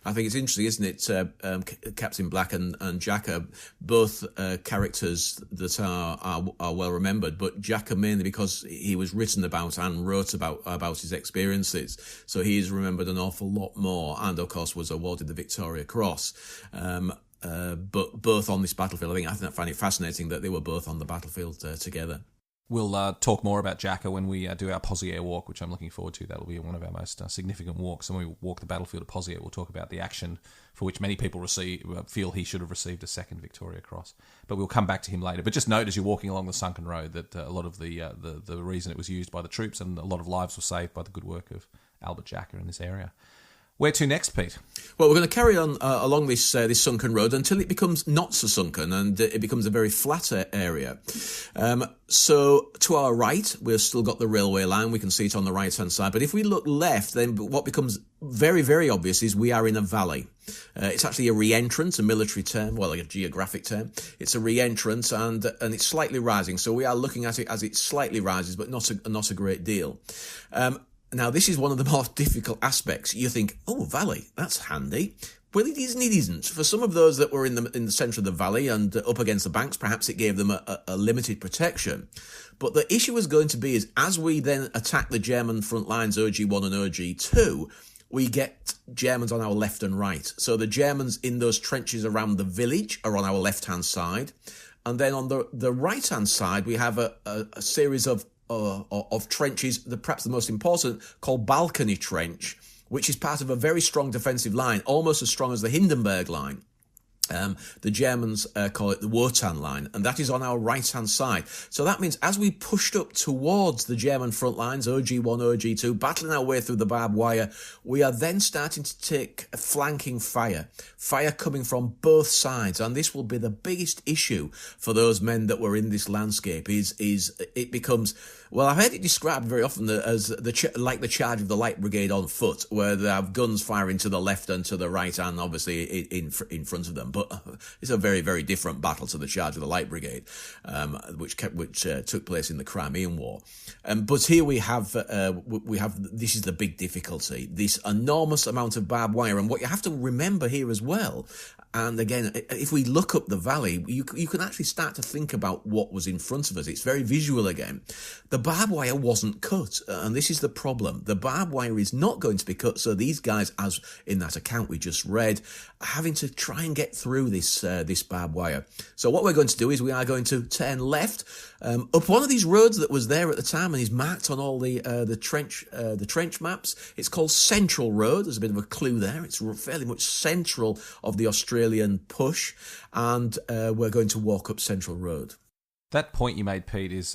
I think it's interesting, isn't it? Captain Black and Jacka, both characters that are well remembered, but Jacka mainly because he was written about and wrote about his experiences. So he is remembered an awful lot more, and of course was awarded the Victoria Cross. But both on this battlefield, I find it fascinating that they were both on the battlefield together. We'll talk more about Jacka when we do our Pozières walk, which I'm looking forward to. That'll be one of our most significant walks. And when we walk the battlefield of Pozières, we'll talk about the action for which many people feel he should have received a second Victoria Cross. But we'll come back to him later. But just note as you're walking along the sunken road that a lot of the reason it was used by the troops, and a lot of lives were saved by the good work of Albert Jacka in this area. Where to next, Pete? Well, we're going to carry on along this sunken road until it becomes not so sunken and it becomes a very flatter area. So to our right, we've still got the railway line. We can see it on the right-hand side. But if we look left, then what becomes very, very obvious is we are in a valley. It's actually a re-entrance, a military term, well, like a geographic term. It's a re-entrance and it's slightly rising. So we are looking at it as it slightly rises, but not a great deal. Now, this is one of the more difficult aspects. You think, oh, valley, that's handy. Well, it isn't. For some of those that were in the centre of the valley and up against the banks, perhaps it gave them a limited protection. But the issue is going to be is as we then attack the German front lines, OG1 and OG2, we get Germans on our left and right. So the Germans in those trenches around the village are on our left-hand side. And then on the right-hand side, we have a series of trenches, perhaps the most important, called Balcony Trench, which is part of a very strong defensive line, almost as strong as the Hindenburg Line. The Germans call it the Wotan Line, and that is on our right-hand side. So that means as we pushed up towards the German front lines, OG1, OG2, battling our way through the barbed wire, we are then starting to take flanking fire coming from both sides, and this will be the biggest issue for those men that were in this landscape. Is it becomes, well, I've heard it described very often as like the charge of the Light Brigade on foot, where they have guns firing to the left and to the right, and obviously in front of them. But it's a very, very different battle to the charge of the Light Brigade, which took place in the Crimean War. But here we have this is the big difficulty: this enormous amount of barbed wire. And what you have to remember here as well, And again, if we look up the valley, you can actually start to think about what was in front of us. It's very visual again. The barbed wire wasn't cut, and this is the problem. The barbed wire is not going to be cut, so these guys, as in that account we just read, are having to try and get through this barbed wire. So what we're going to do is we are going to turn left up one of these roads that was there at the time and is marked on all the trench maps. It's called Central Road. There's a bit of a clue there. It's fairly much central of the Australian push, and we're going to walk up Central Road. That point you made, Pete, is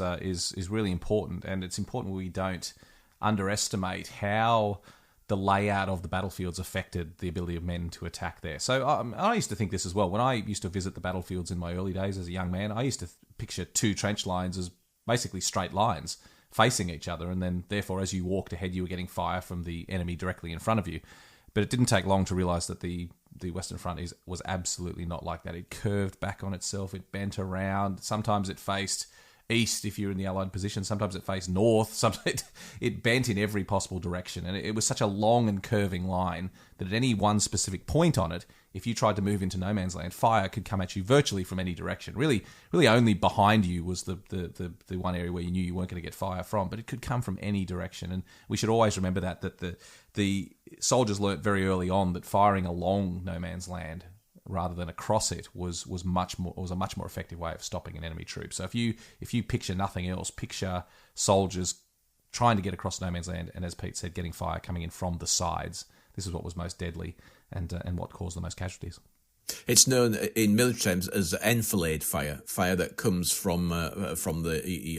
really important, and it's important we don't underestimate how the layout of the battlefields affected the ability of men to attack there. So I used to think this as well. When I used to visit the battlefields in my early days as a young man, I used to picture two trench lines as basically straight lines facing each other, and then therefore as you walked ahead you were getting fire from the enemy directly in front of you. But it didn't take long to realise that the Western Front was absolutely not like that. It curved back on itself, it bent around, sometimes it faced east if you're in the Allied position, sometimes it faced north, sometimes it bent in every possible direction, and it was such a long and curving line that at any one specific point on it, if you tried to move into no man's land, fire could come at you virtually from any direction. Really only behind you was the one area where you knew you weren't going to get fire from, but it could come from any direction. And we should always remember that the soldiers learnt very early on that firing along no man's land rather than across it was a much more effective way of stopping an enemy troop. So if you picture nothing else, picture soldiers trying to get across no man's land, and as Pete said, getting fire coming in from the sides. This is what was most deadly and what caused the most casualties. It's known in military terms as enfilade fire that comes from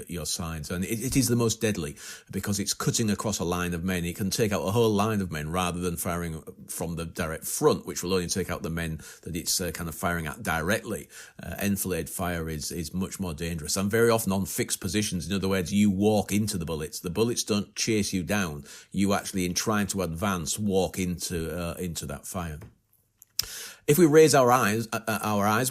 your sides, and it is the most deadly because it's cutting across a line of men. It can take out a whole line of men rather than firing from the direct front, which will only take out the men that it's kind of firing at directly. Enfilade fire is much more dangerous and very often on fixed positions. In other words, you walk into the bullets. The bullets don't chase you down. You actually, in trying to advance, walk into that fire. If we raise our eyes,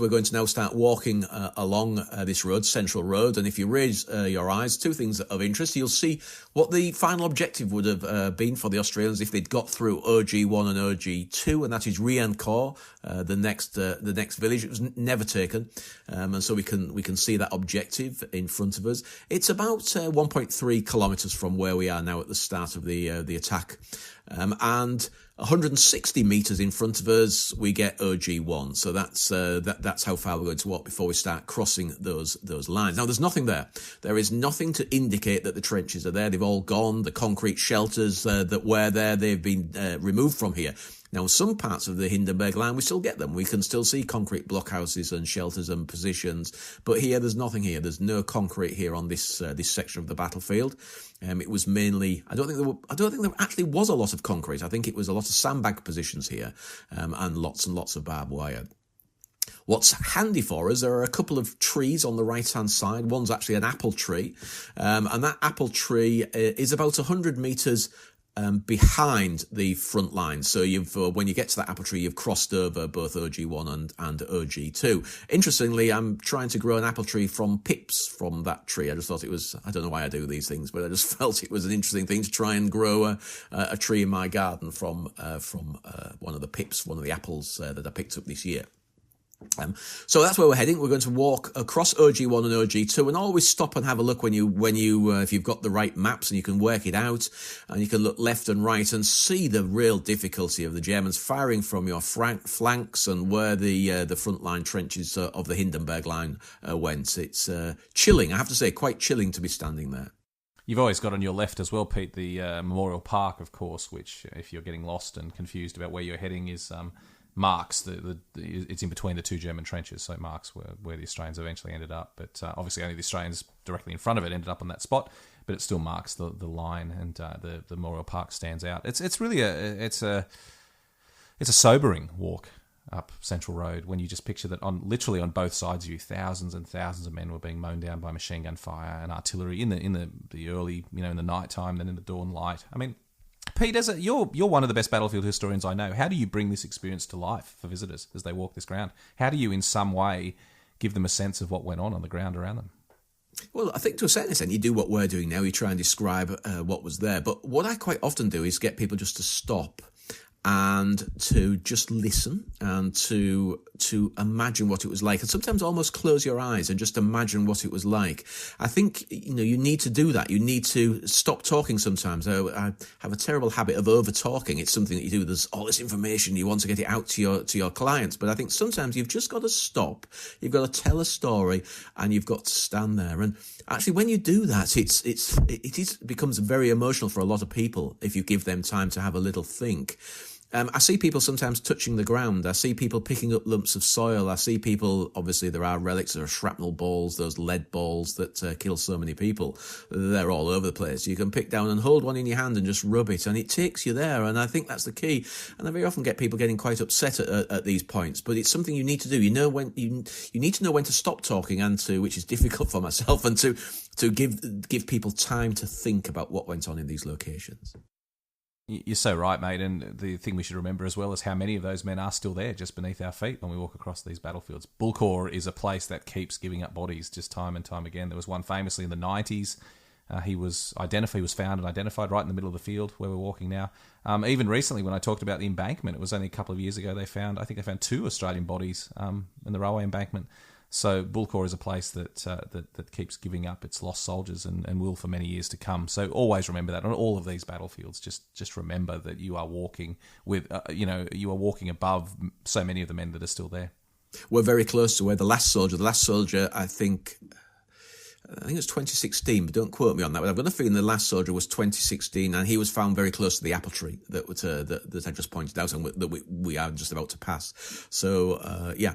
we're going to now start walking along this road, Central Road. And if you raise your eyes, two things of interest. You'll see what the final objective would have been for the Australians if they'd got through OG1 and OG2, and that is Riancourt, the next village. It was never taken, and so we can see that objective in front of us. It's about 1.3 kilometres from where we are now at the start of the attack, and 160 metres in front of us, we get OG1. So that's how far we're going to walk before we start crossing those lines. Now, there's nothing there. There is nothing to indicate that the trenches are there. They've all gone. The concrete shelters that were there, they've been removed from here. Now, some parts of the Hindenburg Line, we still get them. We can still see concrete blockhouses and shelters and positions. But here, there's nothing here. There's no concrete here on this section of the battlefield. It was mainly, I don't think there actually was a lot of concrete. I think it was a lot of sandbag positions here, and lots of barbed wire. What's handy for us, there are a couple of trees on the right-hand side. One's actually an apple tree, and that apple tree is about 100 metres behind the front line. So when you get to that apple tree, you've crossed over both OG1 and OG2. Interestingly, I'm trying to grow an apple tree from pips from that tree. I just thought it was, I don't know why I do these things, but I just felt it was an interesting thing to try and grow a tree in my garden from one of the pips, one of the apples that I picked up this year. So that's where we're heading. We're going to walk across OG1 and OG2, and always stop and have a look when you if you've got the right maps and you can work it out, and you can look left and right and see the real difficulty of the Germans firing from your flanks and where the frontline trenches of the Hindenburg Line went. It's chilling, I have to say, quite chilling to be standing there. You've always got on your left as well, Pete, the Memorial Park, of course, which, if you're getting lost and confused about where you're heading, is marks it's in between the two German trenches, so it marks where the Australians eventually ended up. But obviously only the Australians directly in front of it ended up on that spot, but it still marks the line, and the Memorial Park stands out. It's really a sobering walk up Central Road when you just picture that literally on both sides of you, thousands and thousands of men were being mown down by machine gun fire and artillery in the early, in the night time, then in the dawn light. I mean, Pete, you're one of the best battlefield historians I know. How do you bring this experience to life for visitors as they walk this ground? How do you, in some way, give them a sense of what went on the ground around them? Well, I think to a certain extent you do what we're doing now. You try and describe what was there. But what I quite often do is get people just to stop and to just listen and to imagine what it was like, and sometimes almost close your eyes and just imagine what it was like. I think, you need to do that. You need to stop talking sometimes. I have a terrible habit of over talking. It's something that you do. There's all this information, you want to get it out to your clients, but I think sometimes you've just got to stop. You've got to tell a story, and you've got to stand there. And actually, when you do that, it becomes very emotional for a lot of people if you give them time to have a little think. I see people sometimes touching the ground. I see people picking up lumps of soil. I see people, obviously there are relics, there are shrapnel balls, those lead balls that kill so many people. They're all over the place. You can pick down and hold one in your hand and just rub it, and it takes you there. And I think that's the key. And I very often get people getting quite upset at these points, but it's something you need to do. You know when you need to know when to stop talking, and to, which is difficult for myself, and to give people time to think about what went on in these locations. You're so right, mate. And the thing we should remember as well is how many of those men are still there just beneath our feet when we walk across these battlefields. Bullecourt is a place that keeps giving up bodies just time and time again. There was one famously in the 90s. He was found and identified right in the middle of the field where we're walking now. Even recently, when I talked about the embankment, it was only a couple of years ago, I think they found 2 Australian bodies in the railway embankment. So Bullecourt is a place that keeps giving up its lost soldiers and will for many years to come. So always remember that on all of these battlefields. Just remember that you are walking with, you are walking above so many of the men that are still there. We're very close to where the last soldier, I think it was 2016, but don't quote me on that. But I've got a feeling the last soldier was 2016, and he was found very close to the apple tree that I just pointed out, and that we are just about to pass. So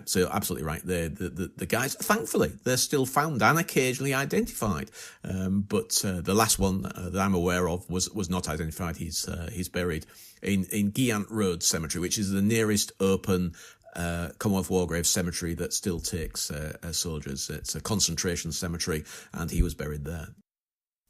so absolutely right. The guys, thankfully, they're still found and occasionally identified. But the last one that I'm aware of was not identified. He's buried in Guillant Road Cemetery, which is the nearest open Commonwealth War Graves cemetery that still takes soldiers. It's a concentration cemetery, and he was buried there.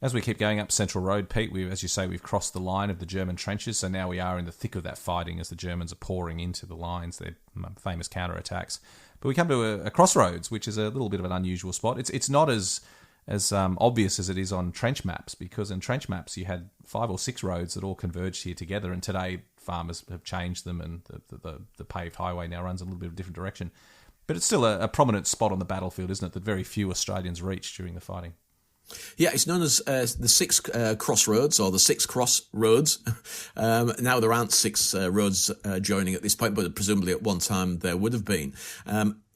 As we keep going up Central Road, Pete, as you say, we've crossed the line of the German trenches, so now we are in the thick of that fighting as the Germans are pouring into the lines, their famous counterattacks. But we come to a crossroads, which is a little bit of an unusual spot. It's not as obvious as it is on trench maps, because in trench maps you had 5 or 6 roads that all converged here together, and today farmers have changed them, and the paved highway now runs a little bit of a different direction. But it's still a prominent spot on the battlefield, isn't it, that very few Australians reach during the fighting? Yeah, it's known as the 6 crossroads, or the 6 crossroads. Now there aren't 6 roads joining at this point, but presumably at one time there would have been.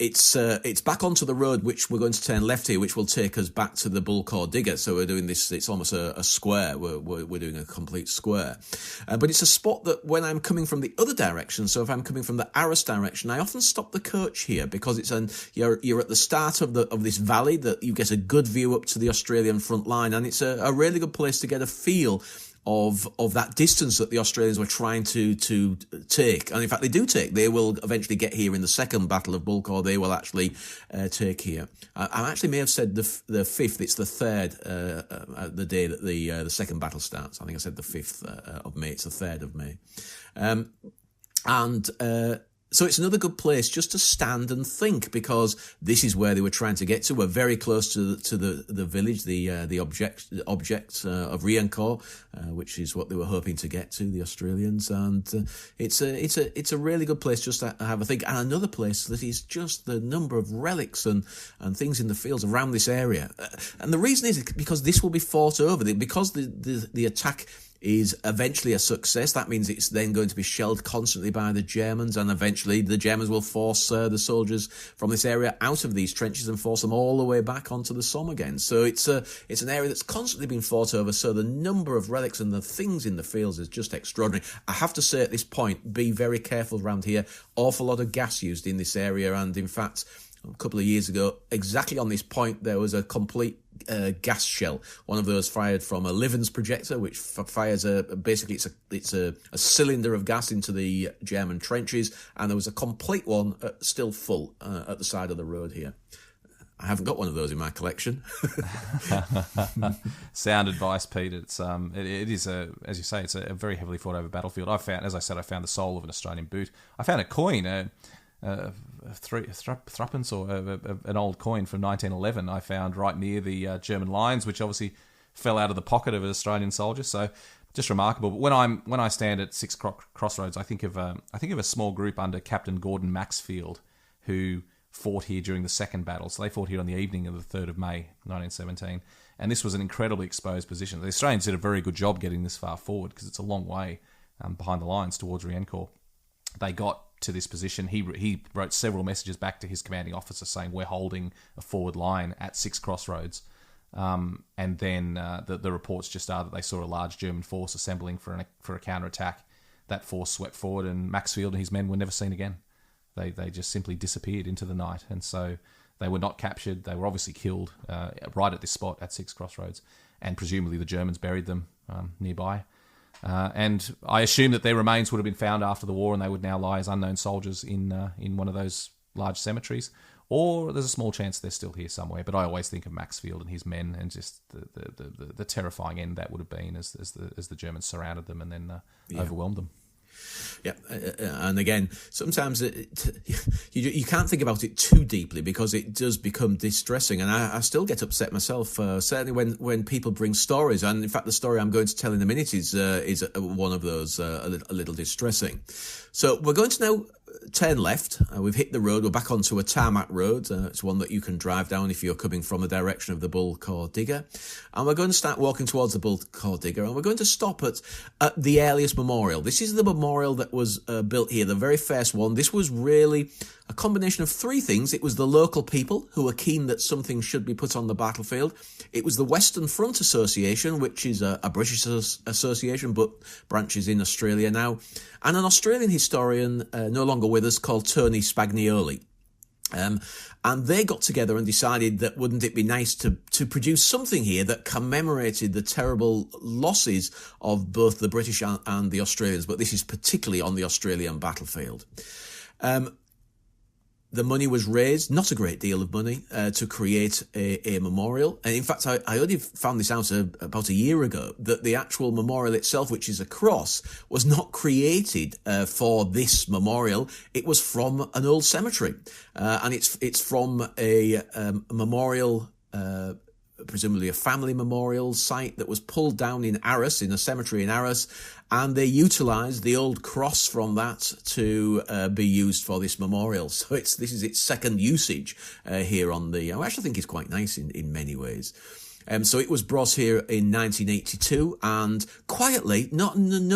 It's back onto the road which we're going to turn left here, which will take us back to the Bullecourt digger. So we're doing this, it's almost a square. We're doing a complete square. But it's a spot that when I'm coming from the other direction, so if I'm coming from the Arras direction, I often stop the coach here, because you're at the start of this valley that you get a good view up to the Australian front line, and it's a really good place to get a feel of that distance that the Australians were trying to take. And in fact, they do take. They will eventually get here in the second Battle of Bullecourt. They will actually take here. I actually may have said the 5th. It's the 3rd, the day that the second battle starts. I think I said the 5th of May. It's the 3rd of May. So it's another good place just to stand and think, because this is where they were trying to get to. We're very close to the village, the object of Riencourt, which is what they were hoping to get to, the Australians. And it's a really good place just to have a think. And another place that is just the number of relics and things in the fields around this area. And the reason is because this will be fought over, because the attack is eventually a success. That means it's then going to be shelled constantly by the Germans, and eventually the Germans will force the soldiers from this area out of these trenches and force them all the way back onto the Somme again. So it's an area that's constantly been fought over, so the number of relics and the things in the fields is just extraordinary. I have to say at this point, be very careful around here. Awful lot of gas used in this area, and in fact, a couple of years ago, exactly on this point, there was a complete gas shell, one of those fired from a Livens projector, which fires basically it's a cylinder of gas into the German trenches, and there was a complete one still full at the side of the road here. I haven't got one of those in my collection. Sound advice, Pete. It's it is as you say, it's a very heavily fought over battlefield. I found the soul of an Australian boot. I found a coin, threepence, or an old coin from 1911 I found right near the German lines, which obviously fell out of the pocket of an Australian soldier. So just remarkable. But when I stand at Six Crossroads, I think of a small group under Captain Gordon Maxfield, who fought here during the second battle. So they fought here on the evening of the 3rd of May, 1917. And this was an incredibly exposed position. The Australians did a very good job getting this far forward because it's a long way behind the lines towards Riencourt. They got to this position. He wrote several messages back to his commanding officer saying, we're holding a forward line at Six Crossroads. And then the reports just are that they saw a large German force assembling for a counterattack. That force swept forward, and Maxfield and his men were never seen again. They just simply disappeared into the night, and so they were not captured. They were obviously killed right at this spot at Six Crossroads, and presumably the Germans buried them nearby. And I assume that their remains would have been found after the war, and they would now lie as unknown soldiers in one of those large cemeteries. Or there's a small chance they're still here somewhere. But I always think of Maxfield and his men, and just the terrifying end that would have been as the Germans surrounded them and then overwhelmed them. Yeah, and again, sometimes you can't think about it too deeply because it does become distressing, and I still get upset myself. Certainly when people bring stories, and in fact, the story I'm going to tell in a minute is one of those a little distressing. So we're going to now turn left. We've hit the road. We're back onto a tarmac road. It's one that you can drive down if you're coming from the direction of the Bullecourt digger. And we're going to start walking towards the Bullecourt digger, and we're going to stop at the earliest memorial. This is the memorial that was built here, the very first one. This was really a combination of three things. It was the local people who were keen that something should be put on the battlefield. It was the Western Front Association, which is a British association but branches in Australia now, and an Australian historian no longer with us called Tony Spagnoli. And they got together and decided that wouldn't it be nice to produce something here that commemorated the terrible losses of both the British and the Australians, but this is particularly on the Australian battlefield. The money was raised, not a great deal of money, to create a memorial. And in fact, I only found this out about a year ago, that the actual memorial itself, which is a cross, was not created for this memorial. It was from an old cemetery. And it's from a memorial, presumably a family memorial site that was pulled down in Arras, in a cemetery in Arras, and they utilised the old cross from that to be used for this memorial. So this is its second usage here on the... I actually think it's quite nice in many ways. So it was brought here in 1982, and quietly, no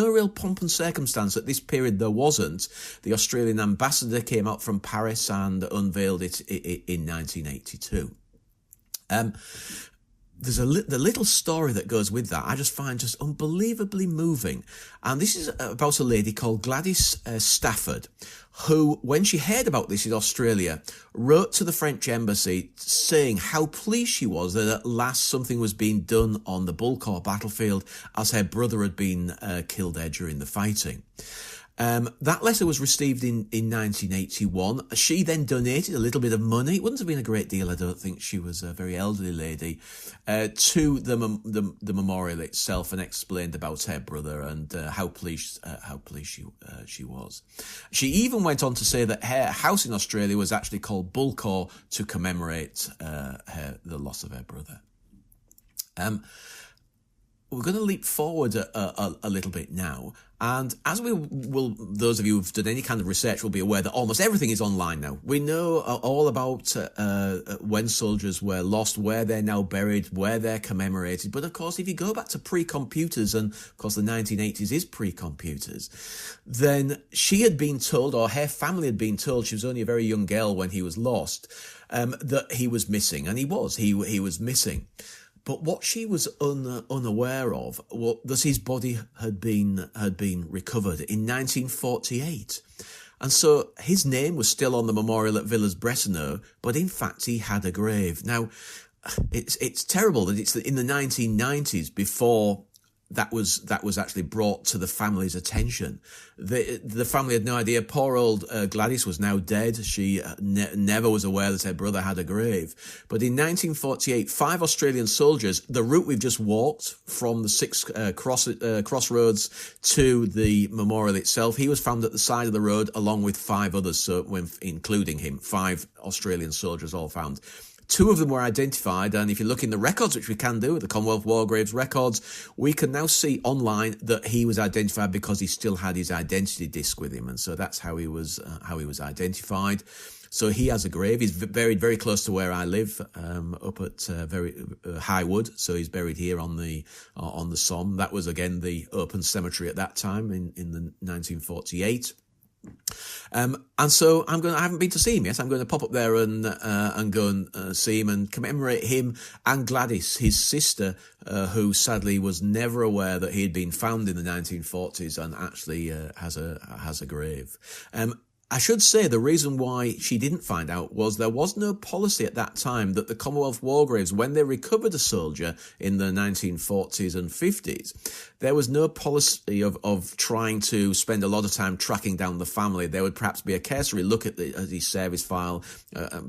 real pomp and circumstance at this period there wasn't. The Australian ambassador came out from Paris and unveiled it in 1982. There's the little story that goes with that I just find just unbelievably moving. And this is about a lady called Gladys Stafford, who, when she heard about this in Australia, wrote to the French embassy saying how pleased she was that at last something was being done on the Bullecourt battlefield, as her brother had been killed there during the fighting. That letter was received in 1981. She then donated a little bit of money. It wouldn't have been a great deal, I don't think. She was a very elderly lady, to the memorial itself, and explained about her brother and how pleased she was. She even went on to say that her house in Australia was actually called Bullecourt to commemorate the loss of her brother. We're going to leap forward a little bit now. And as we will, those of you who've done any kind of research will be aware that almost everything is online now. We know all about when soldiers were lost, where they're now buried, where they're commemorated. But of course, if you go back to pre-computers, and of course the 1980s is pre-computers, then she had been told, or her family had been told, she was only a very young girl when he was lost, that he was missing. And he was missing. But what she was unaware of was that his body had been recovered in 1948. And so his name was still on the memorial at Villers-Bretonneux, but in fact he had a grave. Now, it's terrible that it's in the 1990s, before that was actually brought to the family's attention. The family had no idea. Poor old Gladys was now dead. She never was aware that her brother had a grave. But in 1948, 5 Australian soldiers, the route we've just walked from the 6 crossroads to the memorial itself, he was found at the side of the road along with 5 others, so including him, 5 Australian soldiers all found. 2 of them were identified, and if you look in the records, which we can do, the Commonwealth War Graves records, we can now see online that he was identified because he still had his identity disc with him, and so that's how he was identified. So he has a grave. He's buried very close to where I live, up at very High Wood. So he's buried here on the Somme. That was again the open cemetery at that time in the 1948. And so I haven't been to see him yet. I'm going to pop up there and go and see him and commemorate him and Gladys, his sister, who sadly was never aware that he had been found in the 1940s and actually has a grave. I should say the reason why she didn't find out was there was no policy at that time that the Commonwealth War Graves, when they recovered a soldier in the 1940s and 50s, there was no policy of trying to spend a lot of time tracking down the family. There would perhaps be a cursory look at his service file,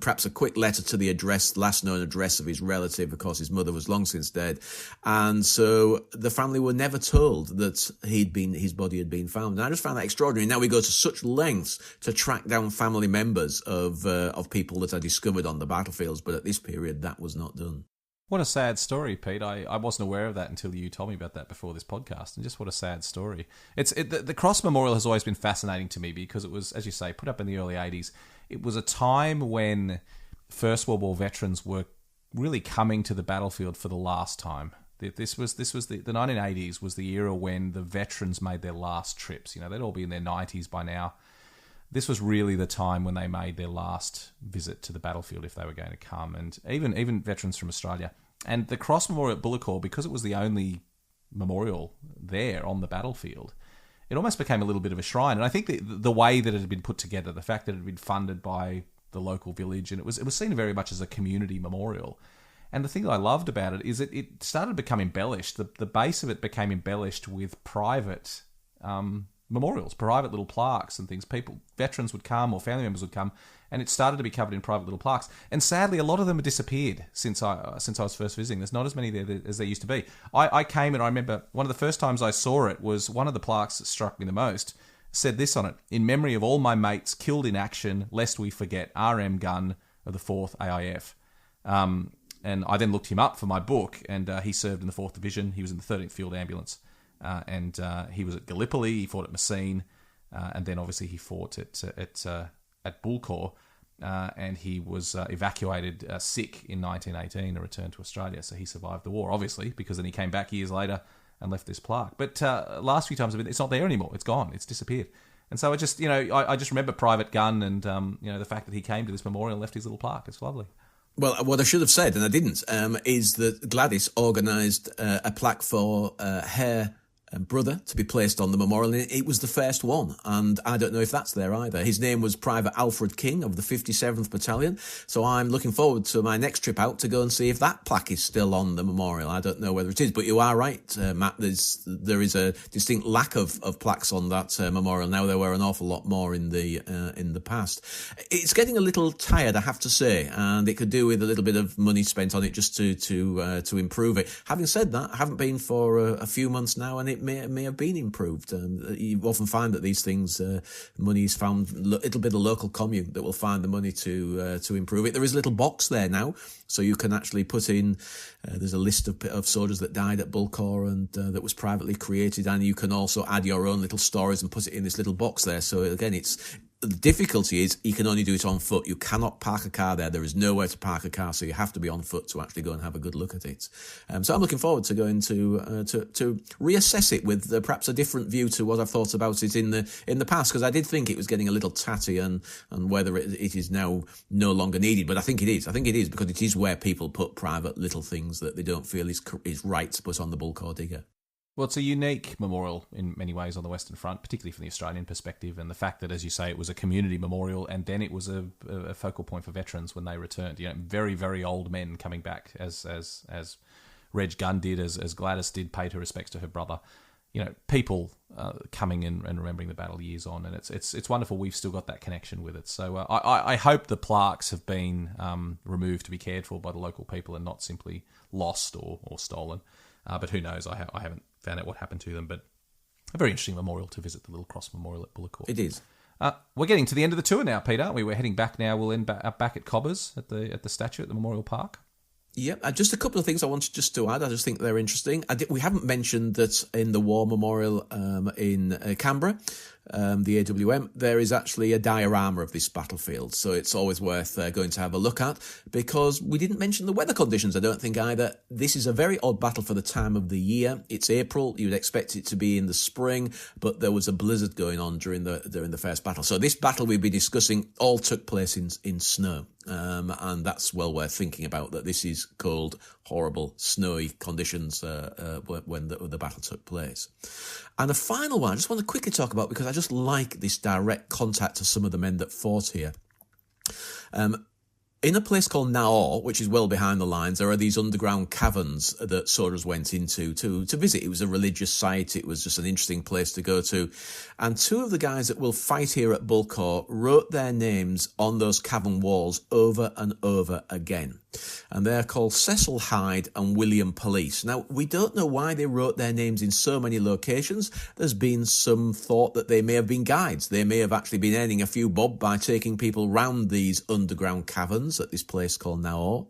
perhaps a quick letter to the last known address of his relative. Of course, his mother was long since dead. And so the family were never told that his body had been found. And I just found that extraordinary. Now we go to such lengths to track down family members of people that are discovered on the battlefields, but at this period that was not done. What a sad story, Pete. I wasn't aware of that until you told me about that before this podcast, and just what a sad story. The Cross Memorial has always been fascinating to me because it was, as you say, put up in the early 80s. It was a time when First World War veterans were really coming to the battlefield for the last time. This was the 1980s was the era when the veterans made their last trips. You know, they'd all be in their 90s by now. This was really the time when they made their last visit to the battlefield if they were going to come, and even veterans from Australia. And the Cross Memorial at Bullecourt, because it was the only memorial there on the battlefield, it almost became a little bit of a shrine. And I think the way that it had been put together, the fact that it had been funded by the local village, and it was seen very much as a community memorial. And the thing that I loved about it is it started to become embellished. The base of it became embellished with private memorials, private little plaques and things. Veterans would come or family members would come, and it started to be covered in private little plaques. And sadly, a lot of them have disappeared since I was first visiting. There's not as many there as there used to be. I came and I remember one of the first times I saw it was one of the plaques that struck me the most said this on it: "In memory of all my mates killed in action, lest we forget RM Gunn of the 4th AIF." And I then looked him up for my book, and he served in the 4th Division. He was in the 13th Field Ambulance. And he was at Gallipoli, he fought at Messines, and then obviously he fought at Bullecourt, and he was evacuated sick in 1918 and returned to Australia. So he survived the war, obviously, because then he came back years later and left this plaque. But last few times it's not there anymore. It's gone. It's disappeared. And so I just remember Private Gunn and the fact that he came to this memorial and left his little plaque. It's lovely. Well, what I should have said, and I didn't, is that Gladys organised a plaque for her brother to be placed on the memorial, and it was the first one, and I don't know if that's there either. His name was Private Alfred King of the 57th Battalion, so I'm looking forward to my next trip out to go and see if that plaque is still on the memorial. I don't know whether it is, but you are right, Matt, there is a distinct lack of plaques on that memorial now. There were an awful lot more in the past. It's getting a little tired, I have to say, and it could do with a little bit of money spent on it just to improve it. Having said that, I haven't been for a few months now, and it may have been improved. You often find that these things, money is found, a little bit of local commune that will find the money to improve it. There is a little box there now, so you can actually put in, there's a list of soldiers that died at Bullecourt and that was privately created, and you can also add your own little stories and put it in this little box there. So again, the difficulty is you can only do it on foot. You cannot park a car there. There is nowhere to park a car, so you have to be on foot to actually go and have a good look at it. So I'm looking forward to going to reassess it with perhaps a different view to what I've thought about it in the past, because I did think it was getting a little tatty and whether it is now no longer needed. But I think it is. I think it is because it is where people put private little things that they don't feel is right to put on the Bullecourt digger. Well, it's a unique memorial in many ways on the Western Front, particularly from the Australian perspective, and the fact that, as you say, it was a community memorial, and then it was a focal point for veterans when they returned. Very, very old men coming back, as Reg Gunn did, as Gladys did, paid her respects to her brother. People coming in and remembering the battle years on, and it's wonderful. We've still got that connection with it. So I hope the plaques have been removed to be cared for by the local people and not simply lost or stolen. But who knows? I haven't found out what happened to them. But a very interesting memorial to visit, the Little Cross Memorial at Bullecourt. It is. We're getting to the end of the tour now, Pete, aren't we? We're heading back now. We'll end back at Cobbers at the statue at the Memorial Park. Yep, just a couple of things I wanted just to add. I just think they're interesting. We haven't mentioned that in the War Memorial in Canberra, the AWM, there is actually a diorama of this battlefield. So it's always worth going to have a look at, because we didn't mention the weather conditions, I don't think, either. This is a very odd battle for the time of the year. It's April. You would expect it to be in the spring, but there was a blizzard going on during the first battle. So this battle we've been discussing all took place in snow. And that's well worth thinking about, that this is cold, horrible, snowy conditions when the battle took place. And the final one I just want to quickly talk about, because I just like this direct contact to some of the men that fought here. In a place called Naor, which is well behind the lines, there are these underground caverns that soldiers went into to visit. It was a religious site. It was just an interesting place to go to. And two of the guys that will fight here at Bullecourt wrote their names on those cavern walls over and over again. And they're called Cecil Hyde and William Police. Now, we don't know why they wrote their names in so many locations. There's been some thought that they may have been guides. They may have actually been earning a few bob by taking people round these underground caverns at this place called Naor.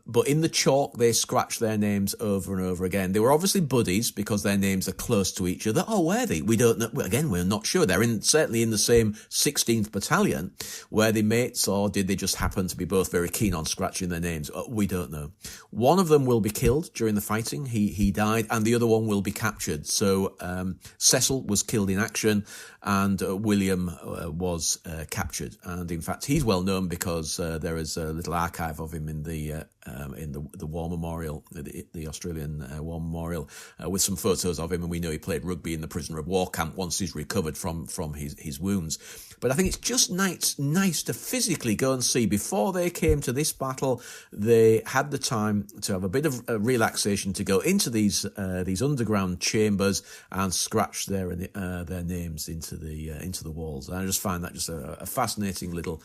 But in the chalk, they scratched their names over and over again. They were obviously buddies because their names are close to each other. Oh, were they? We don't know. Again, we're not sure. They're certainly in the same 16th Battalion. Were they mates, or did they just happen to be both very keen on scratching their names? We don't know. One of them will be killed during the fighting. He died, and the other one will be captured. So Cecil was killed in action, and William was captured. And in fact, he's well known because there is a little archive of him in the War Memorial, the Australian War Memorial, with some photos of him, and we know he played rugby in the prisoner of war camp once he's recovered from his wounds. But I think it's just nice to physically go and see. Before they came to this battle, they had the time to have a bit of relaxation, to go into these underground chambers and scratch their names into the walls. And I just find that just a fascinating little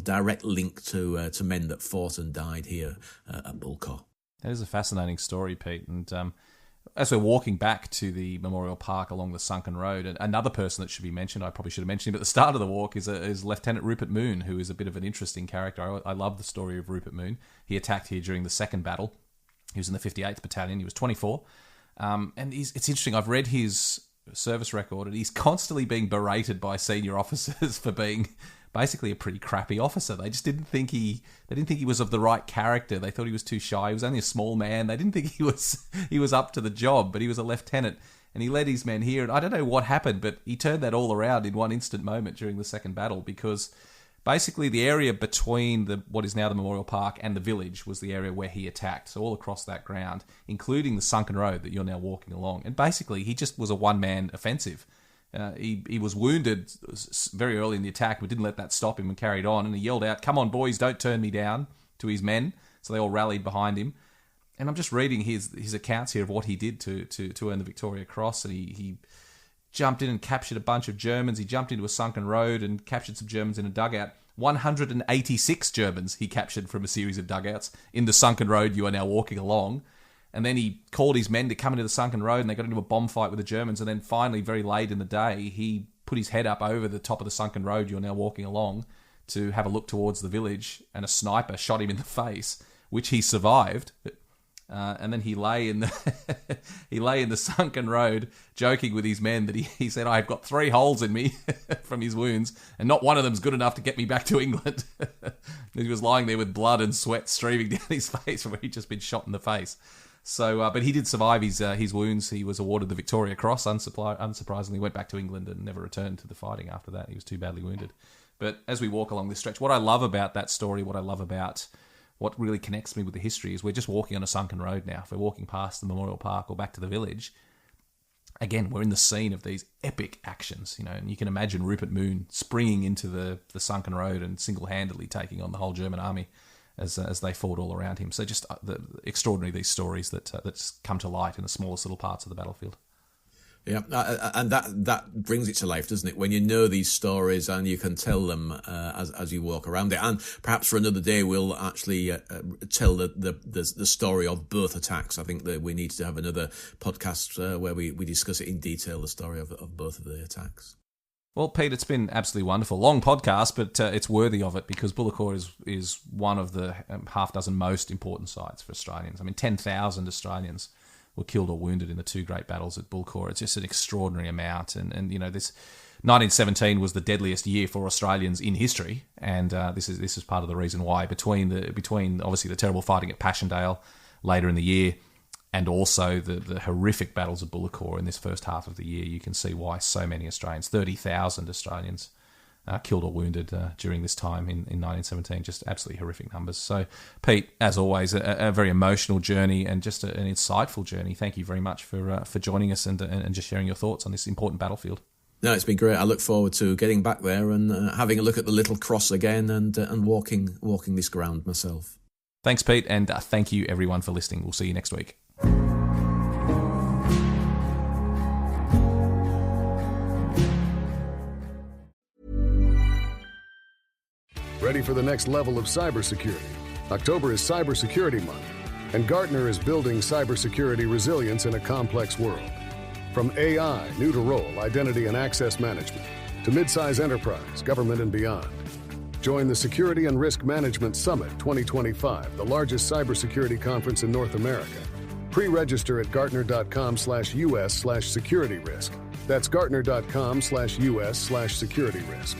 direct link to men that fought and died here at Bullecourt. That is a fascinating story, Pete. And as we're walking back to the Memorial Park along the Sunken Road, another person that should be mentioned, I probably should have mentioned him at the start of the walk, is Lieutenant Rupert Moon, who is a bit of an interesting character. I love the story of Rupert Moon. He attacked here during the second battle. He was in the 58th Battalion. He was 24. And it's interesting. I've read his service record, and he's constantly being berated by senior officers for being basically a pretty crappy officer. They just didn't think he was of the right character. They thought he was too shy. He was only a small man. They didn't think he was up to the job, but he was a lieutenant, and he led his men here. And I don't know what happened, but he turned that all around in one instant moment during the second battle, because basically the area between what is now the Memorial Park and the village was the area where he attacked. So all across that ground, including the sunken road that you're now walking along. And basically he just was a one-man offensive. He was wounded very early in the attack, but didn't let that stop him and carried on. And he yelled out, "Come on, boys, don't turn me down," to his men. So they all rallied behind him. And I'm just reading his accounts here of what he did to earn the Victoria Cross. And he jumped in and captured a bunch of Germans. He jumped into a sunken road and captured some Germans in a dugout. 186 Germans he captured from a series of dugouts in the sunken road you are now walking along. And then he called his men to come into the sunken road, and they got into a bomb fight with the Germans. And then finally, very late in the day, he put his head up over the top of the sunken road you're now walking along to have a look towards the village, and a sniper shot him in the face, which he survived. And then he lay in the sunken road, joking with his men that he said, "I've got 3 holes in me from his wounds, and not one of them's good enough to get me back to England." He was lying there with blood and sweat streaming down his face from where he'd just been shot in the face. So, but he did survive his wounds. He was awarded the Victoria Cross, unsurprisingly, went back to England and never returned to the fighting after that. He was too badly wounded. But as we walk along this stretch, what I love about that story, what I love about what really connects me with the history, is we're just walking on a sunken road now. If we're walking past the Memorial Park or back to the village, again, we're in the scene of these epic actions, and you can imagine Rupert Moon springing into the sunken road and single-handedly taking on the whole German army as they fought all around him. So just extraordinary, these stories that just come to light in the smallest little parts of the battlefield. Yeah, and that brings it to life, doesn't it? When you know these stories and you can tell them as you walk around it. And perhaps for another day we'll actually tell the story of both attacks. I think that we need to have another podcast where we discuss it in detail, the story of both of the attacks. Well, Pete, it's been absolutely wonderful. Long podcast, but it's worthy of it because Bullecourt is one of the half dozen most important sites for Australians. I mean, 10,000 Australians were killed or wounded in the two great battles at Bullecourt. It's just an extraordinary amount. And you know, this 1917 was the deadliest year for Australians in history, and this is part of the reason why. Between obviously the terrible fighting at Passchendaele later in the year, and also the horrific battles of Bullecourt in this first half of the year, you can see why so many Australians, 30,000 Australians, killed or wounded during this time in 1917. Just absolutely horrific numbers. So, Pete, as always, a very emotional journey and just an insightful journey. Thank you very much for joining us and just sharing your thoughts on this important battlefield. No, it's been great. I look forward to getting back there and having a look at the little cross again and walking this ground myself. Thanks, Pete, and thank you everyone for listening. We'll see you next week. Ready for the next level of cybersecurity? October is Cybersecurity Month, and Gartner is building cybersecurity resilience in a complex world. From AI, new to role, identity and access management, to mid-size enterprise, government, and beyond. Join the Security and Risk Management Summit 2025, the largest cybersecurity conference in North America. Pre-register at Gartner.com/US/security risk. That's Gartner.com/US/security risk.